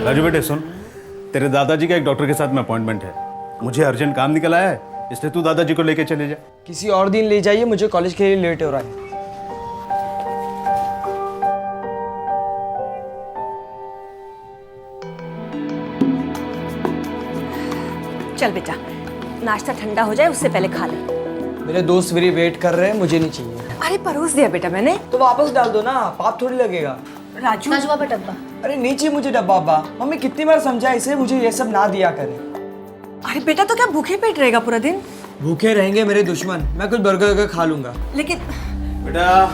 राजू बेटे सुन, तेरे दादाजी का एक डॉक्टर के साथ में अपॉइंटमेंट है। मुझे अर्जेंट काम निकल आया है, इसलिए तू दादाजी को लेके चले जा। किसी और दिन ले जाइए, मुझे कॉलेज के लिए लेट हो रहा है। चल बेटा, नाश्ता ठंडा हो जाए उससे पहले खा ले। मेरे दोस्त मेरी वेट कर रहे हैं, मुझे नहीं चाहिए। अरे परोस दिया बेटा मैंने। तो वापस डाल दो ना, पाप थोड़ी लगेगा। राजू बाबा डब्बा। अरे नहीं चाहिए मुझे डब्बा अब्बा। मम्मी कितनी बार समझा इसे, मुझे ये सब ना दिया करे। अरे बेटा तो क्या भूखे पेट रहेगा पूरा दिन? भूखे रहेंगे मेरे दुश्मन, मैं कुछ बर्गर खा लूंगा। लेकिन बेटा,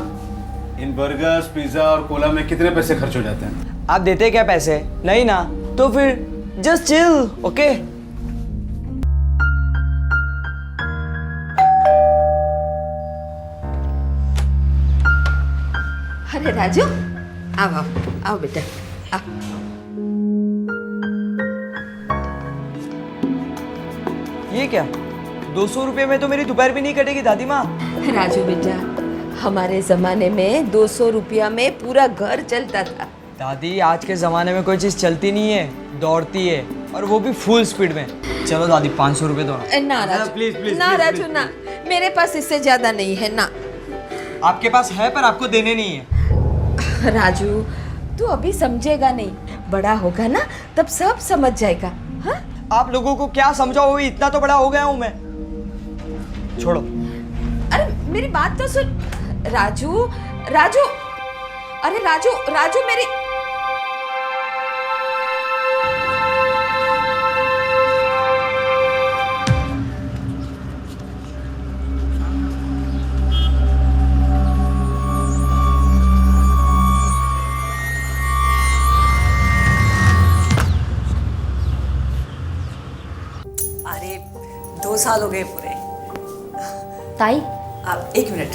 इन बर्गर्स, पिज्जा और कोला में कितने पैसे खर्च हो जाते हैं? आप देते क्या पैसे? नहीं ना, तो फिर जस्ट चिल, ओके? अरे राजू, आओ आओ आओ बेटा, आओ। ये क्या, 200 रुपये में तो मेरी दोपहर भी नहीं कटेगी दादी माँ। राजू बेटा, हमारे जमाने में 200 रुपया में पूरा घर चलता था। दादी, आज के जमाने में कोई चीज चलती नहीं है, दौड़ती है, और वो भी फुल स्पीड में। चलो दादी, 500 रुपये दो ना। ना राजू, प्लीज प्लीज ना राजू ना, मेरे पास इससे ज्यादा नहीं है ना। आपके पास है पर आपको देने नहीं है। राजू, तू अभी समझेगा नहीं, बड़ा होगा ना तब सब समझ जाएगा। हाँ? आप लोगों को क्या समझाओ, इतना तो बड़ा हो गया हूँ मैं। छोड़ो। अरे मेरी बात तो सुन राजू। राजू, अरे राजू, राजू मेरी। अरे 2 साल हो गए पूरे। ताई, आप 1 मिनट।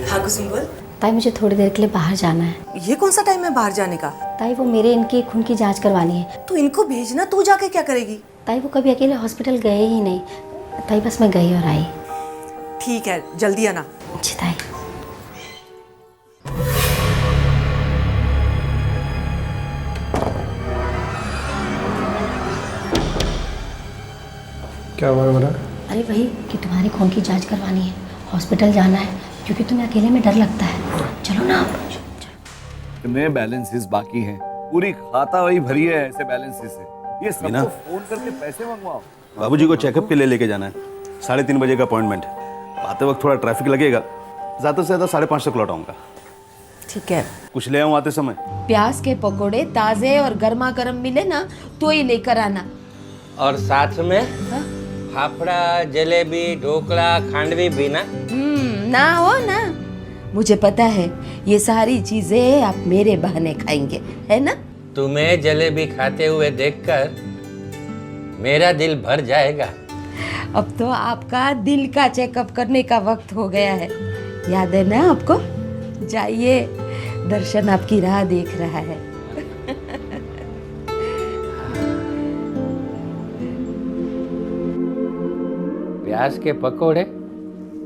हाँ कुसुम बोल। ताई मुझे थोड़ी देर के लिए बाहर जाना है। ये कौन सा टाइम है बाहर जाने का? ताई वो मेरे इनकी खून की जांच करवानी है। तो इनको भेजना, तू जाके क्या करेगी? ताई वो कभी अकेले हॉस्पिटल गए ही नहीं। ताई बस मैं गई और आई। ठीक है, जल्दी आना। जी ताई। क्या हुआ मेरा? अरे वही कि तुम्हारी खून की जांच करवानी है, हॉस्पिटल जाना है, क्योंकि तुम्हें अकेले में डर लगता है। चलो ना आप। कितने बैलेंसेस बाकी हैं? पूरी खाता वही भरी है ऐसे बैलेंसेस से। ये सबको फोन करके पैसे मंगवाओ। बाबूजी को चेकअप के लिए लेके जाना है। 3:30 बजे का अपॉइंटमेंट। आते वक्त थोड़ा ट्रैफिक लगेगा, ज़्यादा से ज़्यादा 5:30 तक लौट आऊँगा। ठीक है। कुछ ले आऊँ आते समय? प्याज के पकोड़े ताजे और गर्मा गर्म मिले ना तो ही लेकर आना। और साथ में फाफड़ा, जलेबी, ढोकला, खांडवी भी ना? ना हो ना, मुझे पता है ये सारी चीजें आप मेरे बहाने खाएंगे, है ना? तुम्हें जलेबी खाते हुए देखकर मेरा दिल भर जाएगा। अब तो आपका दिल का चेकअप करने का वक्त हो गया है, याद है ना आपको? जाइए, दर्शन आपकी राह देख रहा है। प्याज के पकोड़े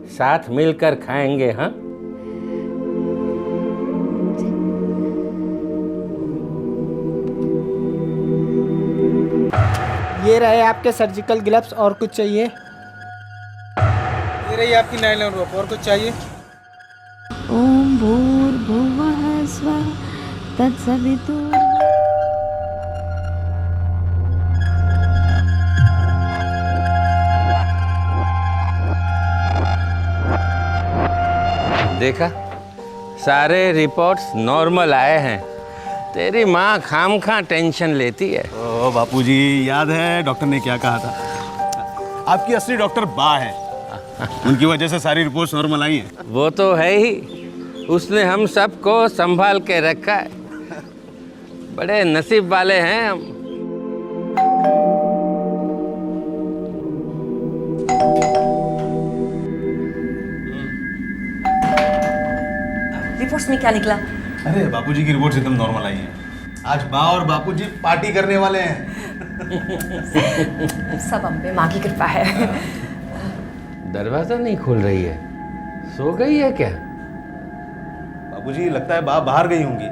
साथ मिलकर खाएंगे। हाँ, ये रहे आपके सर्जिकल ग्लव्स। और कुछ चाहिए? ये रही आपकी नायलॉन रोप। और कुछ चाहिए? ओम भूर्भुवः स्वः तत्सवितुर्वरेण्यं। देखा, सारे रिपोर्ट्स नॉर्मल आए हैं। तेरी माँ खामखा टेंशन लेती है। ओ बापूजी, याद है डॉक्टर ने क्या कहा था? आपकी असली डॉक्टर बा है, उनकी वजह से सारी रिपोर्ट्स नॉर्मल आई हैं। वो तो है ही, उसने हम सबको संभाल के रखा है। बड़े नसीब वाले हैं हम। रिपोर्ट्स में क्या निकला? अरे बापूजी की रिपोर्ट्स एकदम नॉर्मल आई हैं। आज बा और बापूजी पार्टी करने वाले हैं। सब हम पे माँ की कृपा है। दरवाजा नहीं खोल रही है, सो गई है क्या? बाबूजी, लगता है बा बाहर गई होंगी।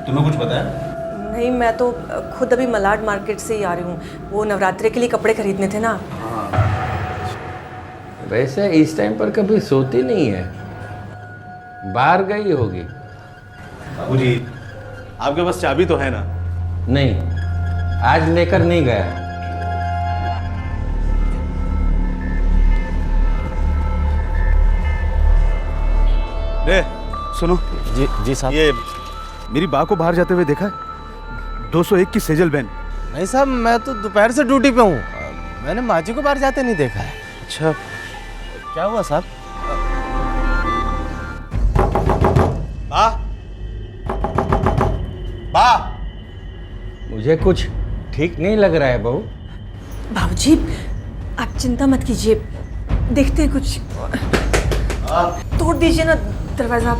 तुम्हें कुछ पता है? नहीं, मैं तो खुद अभी मलाड मार्केट से ही आ रही हूँ। वो नवरात्रि के लिए कपड़े खरीदने थे ना। वैसे इस टाइम पर कभी सोती नहीं है, बाहर गई होगी। बाबूजी, आपके पास चाबी तो है ना? नहीं, आज लेकर नहीं गया। रे सुनो। जी साहब। ये मेरी बा को बाहर जाते हुए देखा है? 201 की सेजल बहन। नहीं साहब, मैं तो दोपहर से ड्यूटी पे हूँ, मैंने माँ जी को बाहर जाते नहीं देखा है। अच्छा, क्या हुआ साहब? बा, बा, मुझे कुछ ठीक नहीं लग रहा है बहू। बाबूजी, आप चिंता मत कीजिए, देखते हैं कुछ। तोड़ दीजिए ना दरवाजा।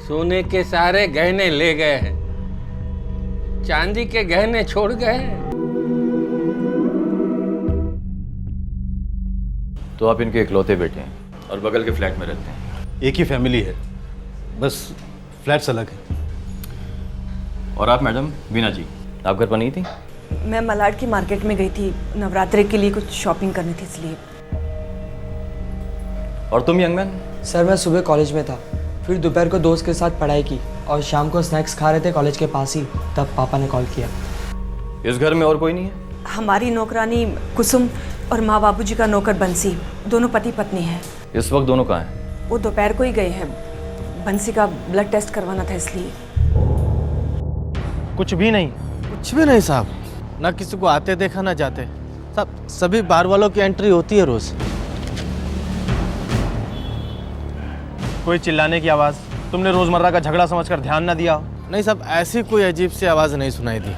सोने के सारे गहने ले गए हैं, चांदी के गहने छोड़ गए हैं। तो आप इनके इकलौते बेटे हैं और बगल के फ्लैट में रहते हैं? एक ही फैमिली है, बस फ्लैट्स अलग है। और आप मैडम बीना जी, आप घर पर नहीं थी? मैं मलाड की मार्केट में गई थी, नवरात्रि के लिए कुछ शॉपिंग करनी थी इसलिए। और तुम यंग मैन? सर मैं सुबह कॉलेज में था, फिर दोपहर को दोस्त के साथ पढ़ाई की और शाम को स्नैक्स खा रहे थे कॉलेज के पास ही, तब पापा ने कॉल किया। इस घर में और कोई नहीं है? हमारी नौकरानी कुसुम और माँ बाबूजी का नौकर बंसी, दोनों पति पत्नी हैं। इस वक्त दोनों कहाँ हैं? वो दोपहर को ही गए हैं, बंसी का ब्लड टेस्ट करवाना था इसलिए। कुछ भी नहीं? कुछ भी नहीं साहब, ना किसी को आते देखा ना जाते साहब, सभी बार वालों की एंट्री होती है रोज। कोई चिल्लाने की आवाज़ तुमने रोजमर्रा का झगड़ा समझकर ध्यान ना दिया? नहीं साहब, ऐसी कोई अजीब सी आवाज़ नहीं सुनाई दी।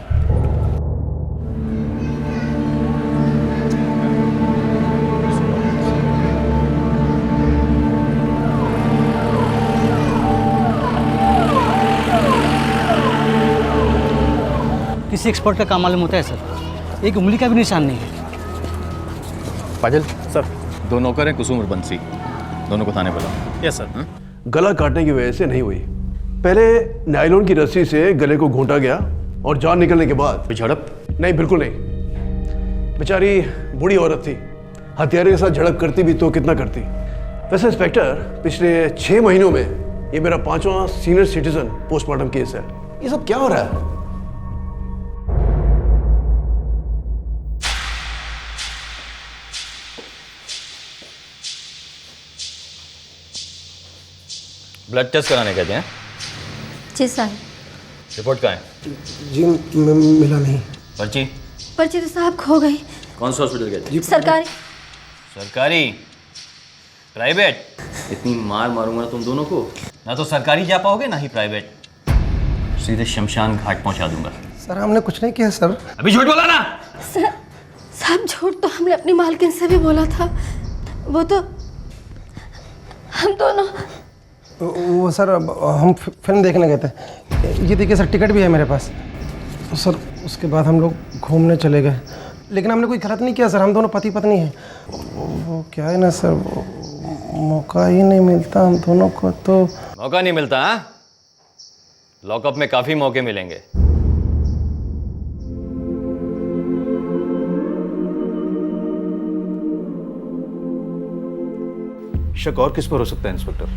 किसी एक्सपर्ट का काम मालूम होता है सर, एक उंगली का भी निशान नहीं है। पाजिल सर, दो नौकर हैं, कुसुम और बंसी, दोनों को थाने बुलाओ। Yes sir. गला काटने की वजह से नहीं हुई, पहले नायलॉन की रस्सी से गले को घोंटा गया और जान निकलने के बाद झड़प? नहीं, बिल्कुल नहीं। बेचारी बूढ़ी औरत थी, हथियारे के साथ झड़प करती भी तो कितना करती। वैसे इंस्पेक्टर, पिछले 6 महीनों में ये मेरा 5वां सीनियर सिटीजन पोस्टमार्टम केस है। ये सब क्या हो रहा है? ब्लड टेस्ट कराने कहते हैं? जी सर। रिपोर्ट कहाँ है? जी मिला नहीं। पर्ची? पर्ची तो साहब खो गई। कौन सा हॉस्पिटल गए थे? सरकारी। सरकारी? प्राइवेट? इतनी मार मारूंगा ना तुम दोनों को, ना तो सरकारी जा पाओगे ना ही प्राइवेट। सीधे शमशान घाट पहुंचा दूंगा। सर हमने कुछ नहीं किया सर। अभी झूठ बोला ना? सर साहब, झूठ तो हमने अपनी मालकिन से भी बोला था, वो तो हम दोनों। वो सर हम फिल्म देखने गए थे। ये देखिए सर, टिकट भी है मेरे पास। तो सर उसके बाद हम लोग घूमने चले गए, लेकिन हमने कोई गलत नहीं किया सर, हम दोनों पति पत्नी हैं। वो क्या है ना सर, मौका ही नहीं मिलता हम दोनों को। तो मौका नहीं मिलता? हाँ, लॉकअप में काफी मौके मिलेंगे। शक और किस पर हो सकता है इंस्पेक्टर?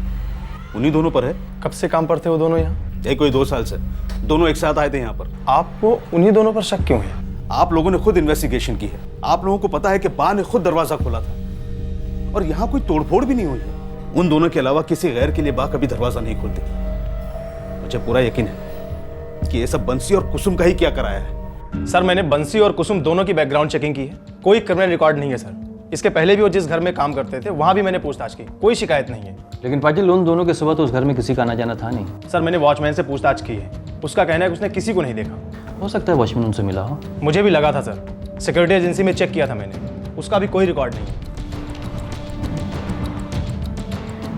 उन्हीं दोनों पर है। कब से काम पर थे वो दोनों यहाँ? यही कोई 2 साल से दोनों एक साथ आए थे यहाँ पर। आपको उन्हीं दोनों पर शक क्यों है? आप लोगों ने खुद इन्वेस्टिगेशन की है। आप लोगों को पता है कि बा ने खुद दरवाजा खोला था और यहाँ कोई तोड़फोड़ भी नहीं हुई है। उन दोनों के अलावा किसी गैर के लिए बा कभी दरवाजा नहीं खोलती। मुझे पूरा यकीन है कि ये सब बंसी और कुसुम का ही क्या कराया है। सर मैंने बंसी और कुसुम दोनों की बैकग्राउंड चेकिंग की है, कोई क्रिमिनल रिकॉर्ड नहीं है सर। इसके पहले भी वो जिस घर में काम करते थे वहाँ भी मैंने पूछताछ की, कोई शिकायत नहीं है। लेकिन पाटिल, उन दोनों के सिवा तो उस घर में किसी का आना जाना था नहीं। सर मैंने वॉचमैन से पूछताछ की है, उसका कहना है कि उसने किसी को नहीं देखा। हो सकता है वॉचमैन उनसे मिला हो। मुझे भी लगा था सर, सिक्योरिटी एजेंसी में चेक किया था मैंने, उसका भी कोई रिकॉर्ड नहीं है।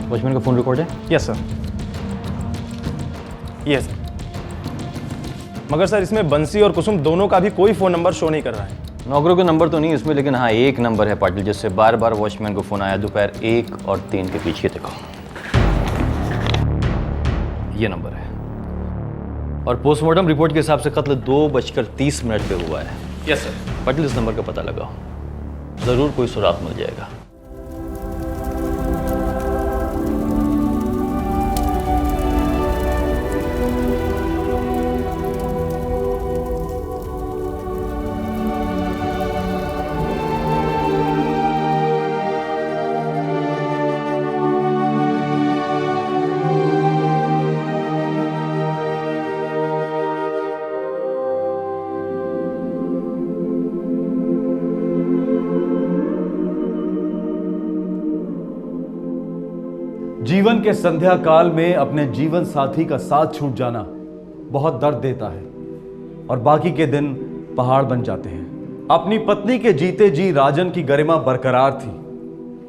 वॉचमैन का फोन रिकॉर्ड है? Yes sir. Yes sir. मगर सर इसमें बंसी और कुसुम दोनों का भी कोई फ़ोन नंबर शो नहीं कर रहा है। नौकरों का नंबर तो नहीं इसमें, लेकिन हाँ एक नंबर है पाटिल, जिससे बार बार वॉचमैन को फ़ोन आया दोपहर 1 और 3 के बीच। ये देखो, ये नंबर है। और पोस्टमार्टम रिपोर्ट के हिसाब से कत्ल 2:30 पे हुआ है। Yes sir. पाटिल, इस नंबर का पता लगाओ, ज़रूर कोई सुराग मिल जाएगा। जीवन के संध्या काल में अपने जीवन साथी का साथ छूट जाना बहुत दर्द देता है और बाकी के दिन पहाड़ बन जाते हैं। अपनी पत्नी के जीते जी राजन की गरिमा बरकरार थी,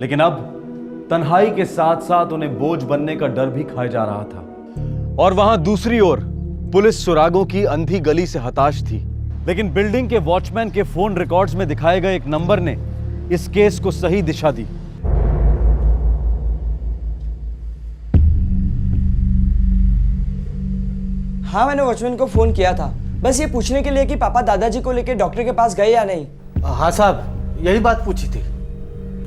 लेकिन अब तन्हाई के साथ साथ उन्हें बोझ बनने का डर भी खाए जा रहा था। और वहां दूसरी ओर पुलिस सुरागों की अंधी गली से हताश थी, लेकिन बिल्डिंग के वॉचमैन के फोन रिकॉर्ड्स में दिखाए गए एक नंबर ने इस केस को सही दिशा दी। हाँ, मैंने वॉचमैन को फोन किया था, बस ये पूछने के लिए कि पापा दादाजी को लेकर डॉक्टर के पास गए या नहीं। हाँ साहब, यही बात पूछी थी।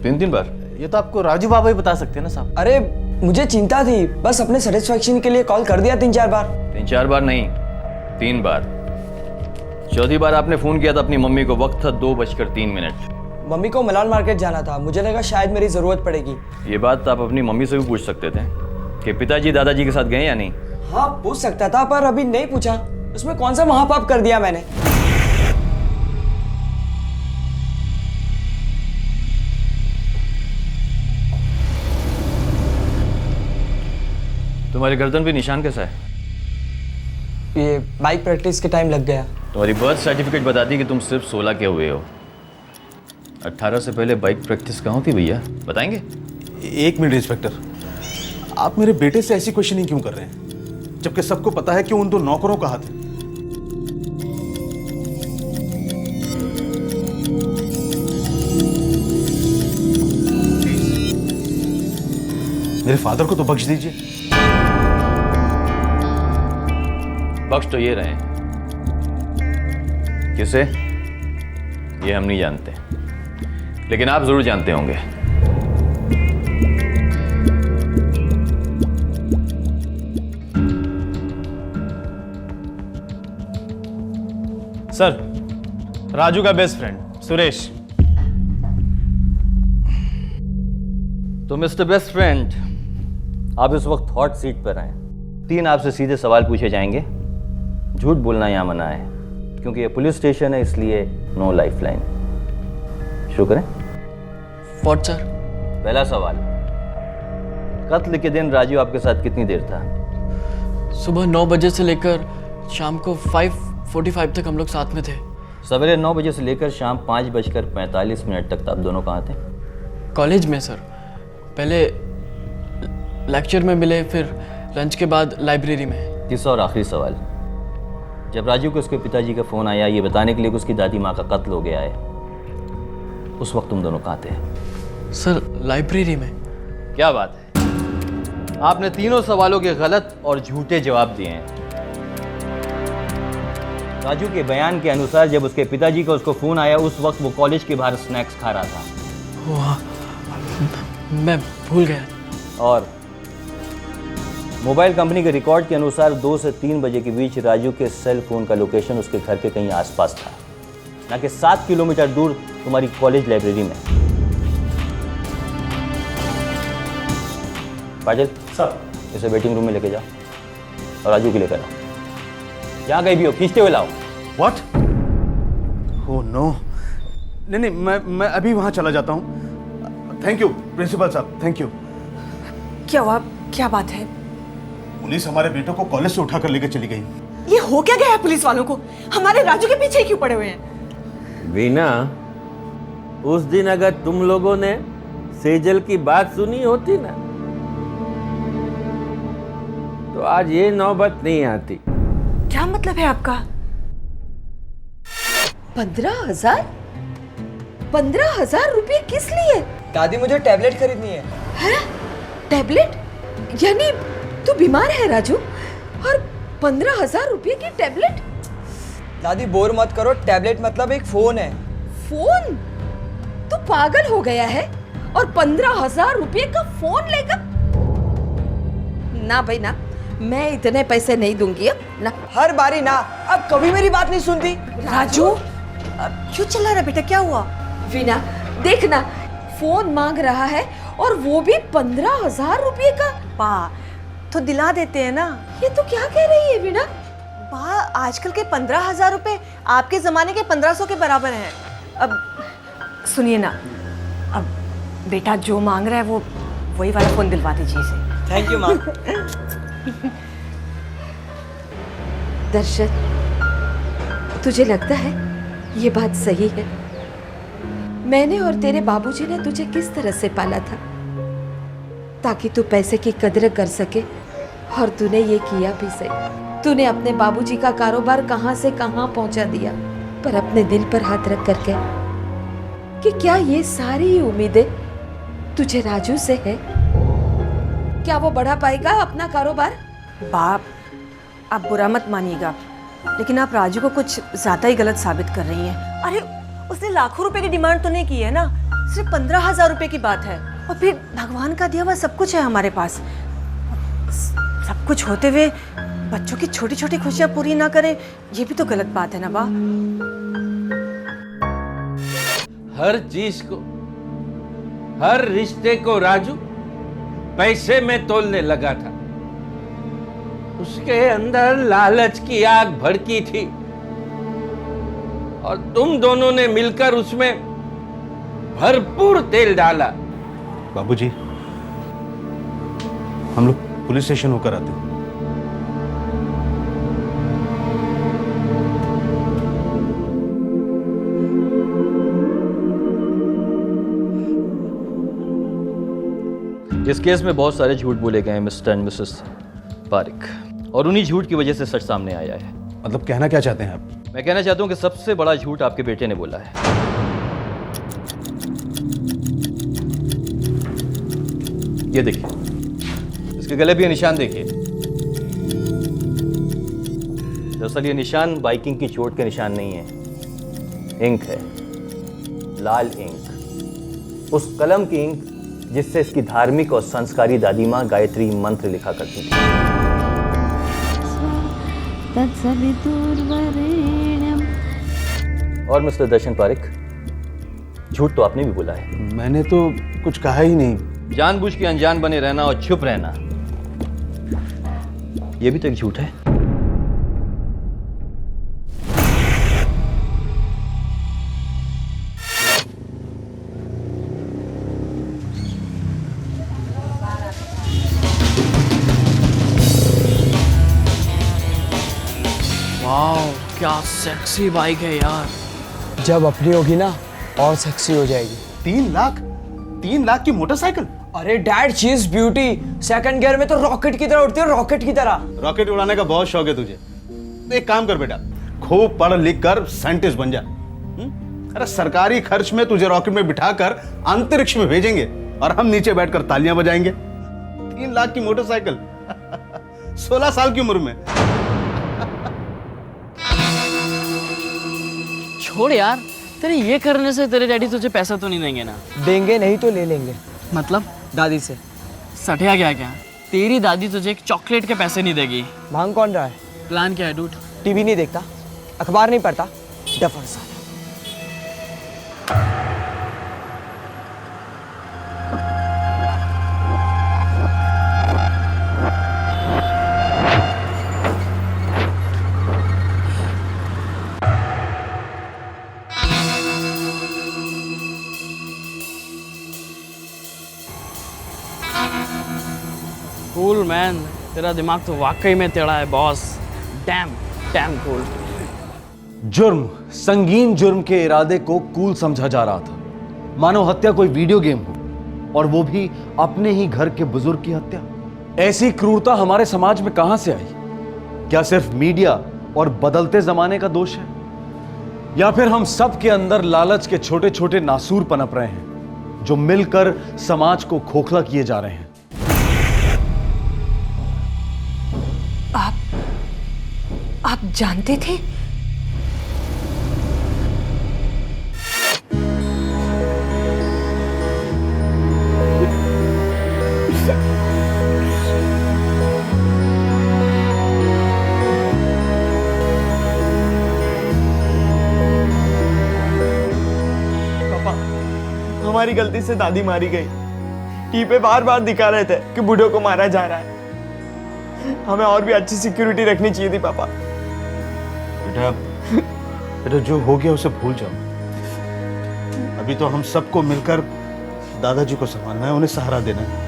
3 बार? ये तो आपको राजू बाबा ही बता सकते हैं ना साहब। अरे मुझे चिंता थी, बस अपने सेटिस्फैक्शन के लिए कॉल कर दिया 3-4 बार। 3-4 बार नहीं, 3 बार। चौथी बार आपने फोन किया था अपनी मम्मी को, वक्त था 2:03। मम्मी को मलान मार्केट जाना था, मुझे लगा शायद मेरी जरूरत पड़ेगी। ये बात आप अपनी मम्मी से भी पूछ सकते थे कि पिताजी दादाजी के साथ गए या नहीं। हाँ पूछ सकता था, पर अभी नहीं पूछा। उसमें कौन सा महापाप कर दिया मैंने? तुम्हारी गर्दन पे निशान कैसा है? ये बाइक प्रैक्टिस के टाइम लग गया। तुम्हारी बर्थ सर्टिफिकेट बताती कि तुम सिर्फ 16 के हुए हो। 18 से पहले बाइक प्रैक्टिस कहाँ थी भैया, बताएंगे? 1 मिनट इंस्पेक्टर, आप मेरे बेटे से ऐसी क्वेश्चनिंग क्यों कर रहे हैं, जबकि सबको पता है कि उन 2 नौकरों का हाथ है। मेरे फादर को तो बख्श दीजिए। बख्श तो ये रहे, किसे ये हम नहीं जानते, लेकिन आप जरूर जानते होंगे। सर, राजू का बेस्ट फ्रेंड सुरेश। तो मिस्टर बेस्ट फ्रेंड, आप इस वक्त हॉट सीट पर हैं। 3 आपसे सीधे सवाल पूछे जाएंगे। झूठ बोलना यहाँ मना है, क्योंकि ये पुलिस स्टेशन है, इसलिए नो लाइफलाइन। शुरू करें? What sir? पहला सवाल, कत्ल के दिन राजू आपके साथ कितनी देर था? सुबह 9 बजे से लेकर शाम को 5:45 तक हम लोग साथ में थे। सवेरे 9 बजे से लेकर शाम 5:45 तक आप दोनों कहाँ थे? कॉलेज में सर, पहले लेक्चर में मिले, फिर लंच के बाद लाइब्रेरी में। तीसरा और आखिरी सवाल, जब राजू को उसके पिताजी का फ़ोन आया ये बताने के लिए कि उसकी दादी माँ का कत्ल हो गया है, उस वक्त तुम दोनों कहाँ थे? सर लाइब्रेरी में। क्या बात है, आपने तीनों सवालों के गलत और झूठे जवाब दिए हैं। राजू के बयान के अनुसार जब उसके पिताजी का उसको फ़ोन आया उस वक्त वो कॉलेज के बाहर स्नैक्स खा रहा था। मैं भूल गया। और मोबाइल कंपनी के रिकॉर्ड के अनुसार 2 से 3 बजे के बीच राजू के सेल फोन का लोकेशन उसके घर के कहीं आसपास था, ना कि 7 किलोमीटर दूर तुम्हारी कॉलेज लाइब्रेरी में। पाटिल सर, इसे वेटिंग रूम में लेके जाओ और राजू को लेकर आओ। जहाँ कहीं भी हो खींचते हुए लाओ। What? Oh no! नहीं, मैं अभी वहां चला जाता हूँ। थैंक यू प्रिंसिपल साहब, थैंक यू। क्या हुआ? क्या बात है? पुलिस हमारे बेटों को कॉलेज से उठाकर लेकर चली गई। ये हो क्या गया है पुलिस वालों को? हमारे राजू के पीछे क्यों पड़े हुए हैं? वीना, उस दिन अगर तुम लोगों ने सेजल की बात सुनी होती ना, तो आज ये नौबत नहीं आती। क्या मतलब है आपका? 15,000? 15,000 रुपये किस लिए? दादी मुझे टैबलेट खरीदनी है। हैं? टैबलेट? यानी तू बीमार है राजू और 15,000 रुपये की टैबलेट? दादी बोर मत करो, टैबलेट मतलब एक फोन है। फोन? तू पागल हो गया है और 15,000 रुपये का फोन लेकर? ना भाई ना, मैं इतने पैसे नहीं दूंगी अब ना। हर बारी ना, अब कभी मेरी बात नहीं सुनती। राजू क्यों चिल्ला रहा बेटा, क्या हुआ? वीना देखना, फोन मांग रहा है और वो भी 15,000 रुपये का। बा तो दिला देते हैं ना। ये तो क्या कह रही है वीना? बा आजकल के 15,000 रुपए आपके जमाने के 1500 के बराबर हैं। अब सुनिए ना, अब बेटा जो मांग रहा है वो वही वाला फोन दिलवा दीजिए इसे। थैंक यू माँ। दर्शन, तुझे लगता है ये बात सही है? मैंने और तेरे बाबूजी ने तुझे किस तरह से पाला था ताकि तू पैसे की कदर कर सके, और तूने ये किया भी सही। तूने अपने बाबूजी का कारोबार कहां से कहां पहुंचा दिया, पर अपने दिल पर हाथ रख कर कह कि क्या ये सारी उम्मीदें तुझे राजू से है? क्या वो बढ़ा पाएगा अपना कारोबार? बाप आप बुरा मत मानिएगा, लेकिन आप राजू को कुछ ज्यादा ही गलत साबित कर रही हैं। अरे उसने लाखों रुपए की डिमांड तो नहीं की है ना, सिर्फ 15,000 रुपए की बात है। और फिर भगवान का दिया हुआ सब कुछ है हमारे पास। सब कुछ होते हुए बच्चों की छोटी छोटी खुशियां पूरी ना करें, ये भी तो गलत बात है ना बा। हर चीज को, हर रिश्ते को राजू पैसे में तोलने लगा था। उसके अंदर लालच की आग भड़की थी और तुम दोनों ने मिलकर उसमें भरपूर तेल डाला। बाबूजी, हम लोग पुलिस स्टेशन होकर आते हैं। इस केस में बहुत सारे झूठ बोले गए हैं मिस्टर एंड मिसेस पारिक, और उन्हीं झूठ की वजह से सच सामने आया है। मतलब कहना क्या चाहते हैं आप? मैं कहना चाहता हूं कि सबसे बड़ा झूठ आपके बेटे ने बोला है। ये देखिए, इसके गले भी ये निशान देखिए। दरअसल ये निशान बाइकिंग की चोट के निशान नहीं है, इंक है, लाल इंक, उस कलम की इंक जिससे इसकी धार्मिक और संस्कारी दादी माँ गायत्री मंत्र लिखा करती थी। और मिस्टर दर्शन पारिक, झूठ तो आपने भी बोला है। मैंने तो कुछ कहा ही नहीं। जानबूझ के अनजान बने रहना और चुप रहना, यह भी तो एक झूठ है। वाह क्या सेक्सी बाइक है यार। जब अपनी होगी ना और सेक्सी हो जाएगी। 3 लाख? 3 लाख की मोटरसाइकिल? अरे dad, she is beauty. Second gear में तो रॉकेट की तरह उड़ती है, रॉकेट की तरह। रॉकेट उड़ाने का बहुत शौक है तुझे? तो एक काम कर बेटा, खूब पढ़ लिख कर साइंटिस्ट बन जा। अरे सरकारी खर्च में तुझे रॉकेट में बिठाकर अंतरिक्ष में भेजेंगे और हम नीचे बैठकर तालियां बजाएंगे। 3 लाख की मोटरसाइकिल 16 साल की उम्र में। छोड़ यार, तेरे ये करने से तेरे डैडी तुझे पैसा तो नहीं देंगे ना? देंगे नहीं तो ले लेंगे। मतलब दादी से सटिया क्या? तेरी दादी तुझे एक चॉकलेट के पैसे नहीं देगी। मांग कौन रहा है? प्लान क्या है डूड? टीवी नहीं देखता, अखबार नहीं पढ़ता, डफर साला। कूल मैन, तेरा दिमाग तो वाकई में टेढ़ा है बॉस। Dam damn cool. जुर्म, संगीन जुर्म के इरादे को कूल समझा जा रहा था, मानो हत्या कोई वीडियो गेम हो, और वो भी अपने ही घर के बुजुर्ग की हत्या। ऐसी क्रूरता हमारे समाज में कहां से आई? क्या सिर्फ मीडिया और बदलते जमाने का दोष है? या फिर हम सब के अंदर लालच के छोटे छोटे नासूर पनप रहे हैं जो मिलकर समाज को खोखला किए जा रहे हैं? आप जानते थे? हमारी गलती से दादी मारी गई। टीवी पे बार बार दिखा रहे थे कि बूढ़ों को मारा जा रहा है। हमें और भी अच्छी सिक्योरिटी रखनी चाहिए थी पापा। बेटा जो हो गया उसे भूल जाओ। अभी तो हम सबको मिलकर दादाजी को संभालना है, उन्हें सहारा देना है।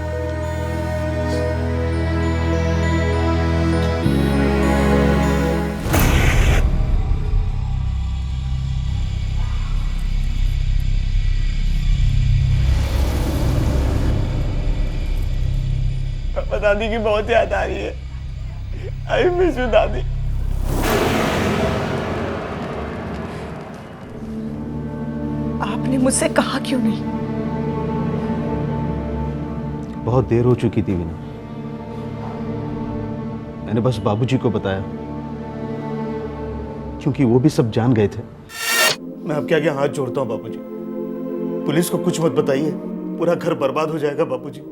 पापा दादी की बहुत याद आ रही है। आई मिस यू दादी। आपने मुझसे कहा क्यों नहीं? बहुत देर हो चुकी थी वीना। मैंने बस बाबूजी को बताया क्योंकि वो भी सब जान गए थे। मैं आपके आगे हाथ जोड़ता हूँ बाबूजी, पुलिस को कुछ मत बताइए, पूरा घर बर्बाद हो जाएगा बाबूजी।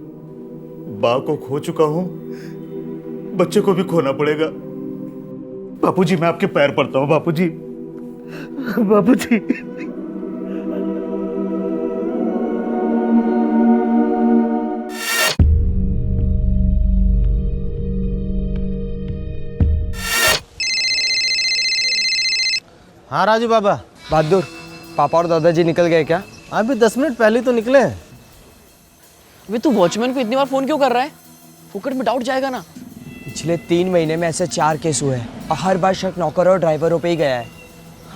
माँ को खो चुका हूँ, बच्चे को भी खोना पड़ेगा। बाबूजी मैं आपके पैर पड़ता हूँ बाबूजी। बाबूजी हाँ राजू बाबा। बहादुर, पापा और दादाजी निकल गए क्या? अभी 10 मिनट पहले तो निकले हैं। वे तू वॉचमैन को इतनी बार फोन क्यों कर रहा है? फुकट में डाउट जाएगा ना। पिछले 3 महीने में ऐसे 4 केस हुए हैं और हर बार शक नौकर और ड्राइवरों पे ही गया है।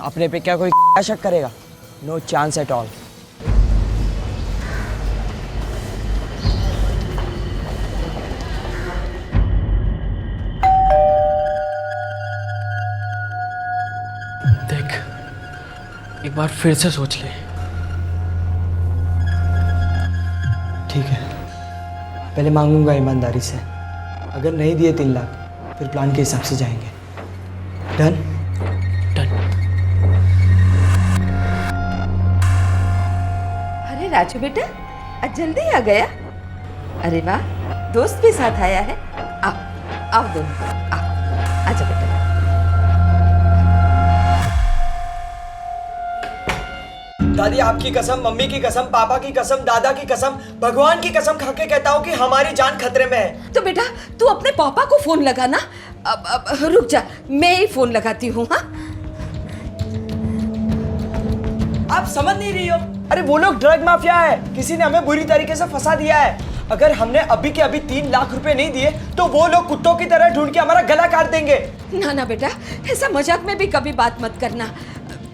अपने पे क्या कोई शक करेगा? No chance at all. देख, एक बार फिर से सोच ले। ठीक है, पहले मांगूंगा ईमानदारी से। अगर नहीं दिए 3 लाख फिर प्लान के हिसाब से जाएंगे। डन? अरे राजू बेटा, आज जल्दी आ गया। अरे वाह, दोस्त भी साथ आया है। आओ आओ दोनों, आओ आजा बेटा। दादी आपकी कसम, मम्मी की कसम, पापा की कसम, दादा की कसम, भगवान की कसम खा के कहता हूँ कि हमारी जान खतरे में है। तो बेटा तू अपने पापा को फोन लगा ना। अब रुक जा, मैं ही फोन लगाती हूँ। हाँ, आप समझ नहीं रही हो। अरे वो लोग ड्रग माफिया है, किसी ने हमें बुरी तरीके से फंसा दिया है। अगर हमने अभी के अभी 3 लाख रुपए नहीं दिए तो वो लोग कुत्तों की तरह ढूंढ के हमारा गला काट देंगे। ना ना बेटा, ऐसा मजाक में भी कभी बात मत करना।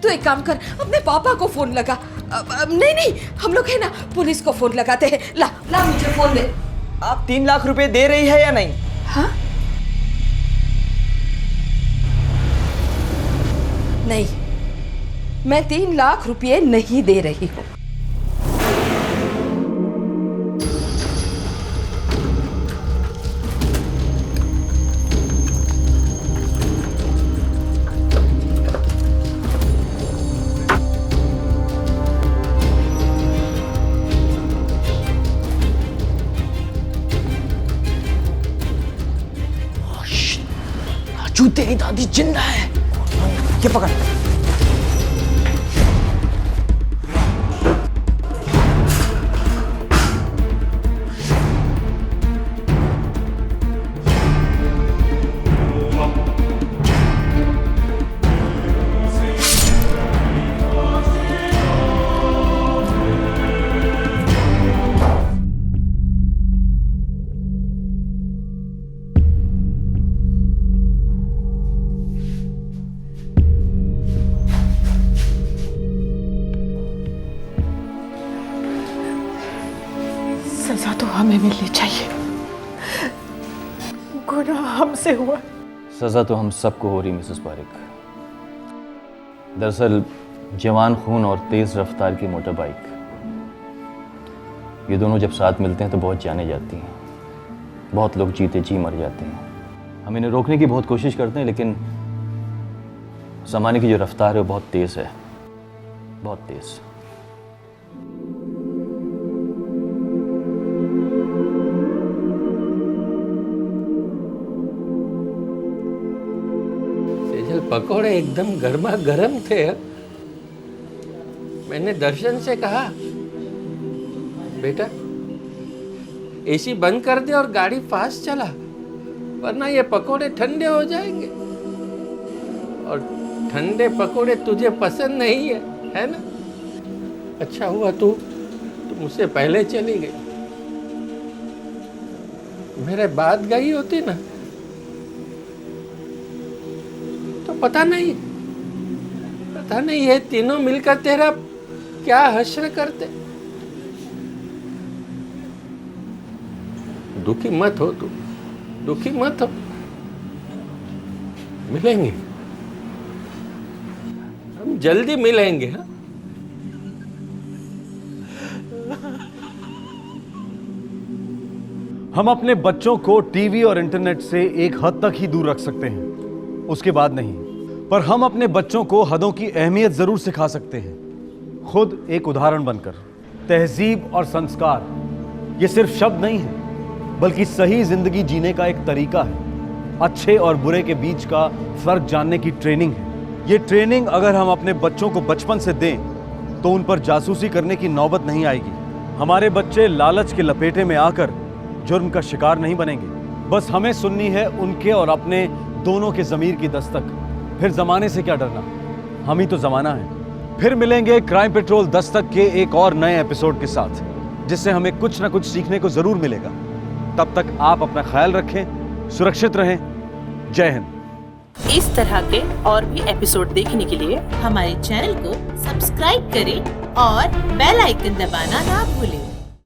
तू एक काम कर, अपने पापा को फोन लगा। नहीं नहीं, हम लोग है ना, पुलिस को फोन लगाते हैं। ला ला मुझे फोन दे। आप 3 लाख रुपए दे रही है या नहीं? हाँ? नहीं, मैं 3 लाख रुपए नहीं दे रही हूँ। राजू, तेरी दादी जिंदा है। ये पकड़। सजा तो हमें मिलनी चाहिए, गुनाह हमसे हुआ। सजा तो हम सबको हो रही मिसेस पारिक। दरअसल जवान खून और तेज रफ्तार की मोटर बाइक, ये दोनों जब साथ मिलते हैं तो बहुत जाने जाती हैं। बहुत लोग जीते जी मर जाते हैं। हम इन्हें रोकने की बहुत कोशिश करते हैं, लेकिन ज़माने की जो रफ्तार है वो बहुत तेज़ है, बहुत तेज़। सेजल, पकोड़े एकदम गर्मा गर्म थे। मैंने दर्शन से कहा, बेटा एसी बंद कर दे और गाड़ी फास्ट चला, वरना ये पकोड़े ठंडे हो जाएंगे। और ठंडे पकोड़े तुझे पसंद नहीं है ना? अच्छा हुआ तू मुझसे पहले चली गई। मेरे बाद गई होती ना तो पता नहीं ये तीनों मिलकर तेरा क्या हश्र करते। दुखी मत हो तू, दुखी मत हो, मिलेंगे, हम जल्दी मिलेंगे। हाँ, हम अपने बच्चों को टीवी और इंटरनेट से एक हद तक ही दूर रख सकते हैं, उसके बाद नहीं। पर हम अपने बच्चों को हदों की अहमियत जरूर सिखा सकते हैं, खुद एक उदाहरण बनकर। तहजीब और संस्कार ये सिर्फ शब्द नहीं है, बल्कि सही जिंदगी जीने का एक तरीका है। अच्छे और बुरे के बीच का फर्क जानने की ट्रेनिंग है। ये ट्रेनिंग अगर हम अपने बच्चों को बचपन से दें तो उन पर जासूसी करने की नौबत नहीं आएगी। हमारे बच्चे लालच के लपेटे में आकर जुर्म का शिकार नहीं बनेंगे। बस हमें सुननी है उनके और अपने दोनों के ज़मीर की दस्तक। फिर ज़माने से क्या डरना, हम ही तो ज़माना है। फिर मिलेंगे क्राइम पेट्रोल दस्तक के एक और नए एपिसोड के साथ, जिससे हमें कुछ ना कुछ सीखने को ज़रूर मिलेगा। तब तक आप अपना ख्याल रखें, सुरक्षित रहें। जय हिंद। इस तरह के और भी एपिसोड देखने के लिए हमारे चैनल को सब्सक्राइब करें और बेल आइकन दबाना ना भूलें।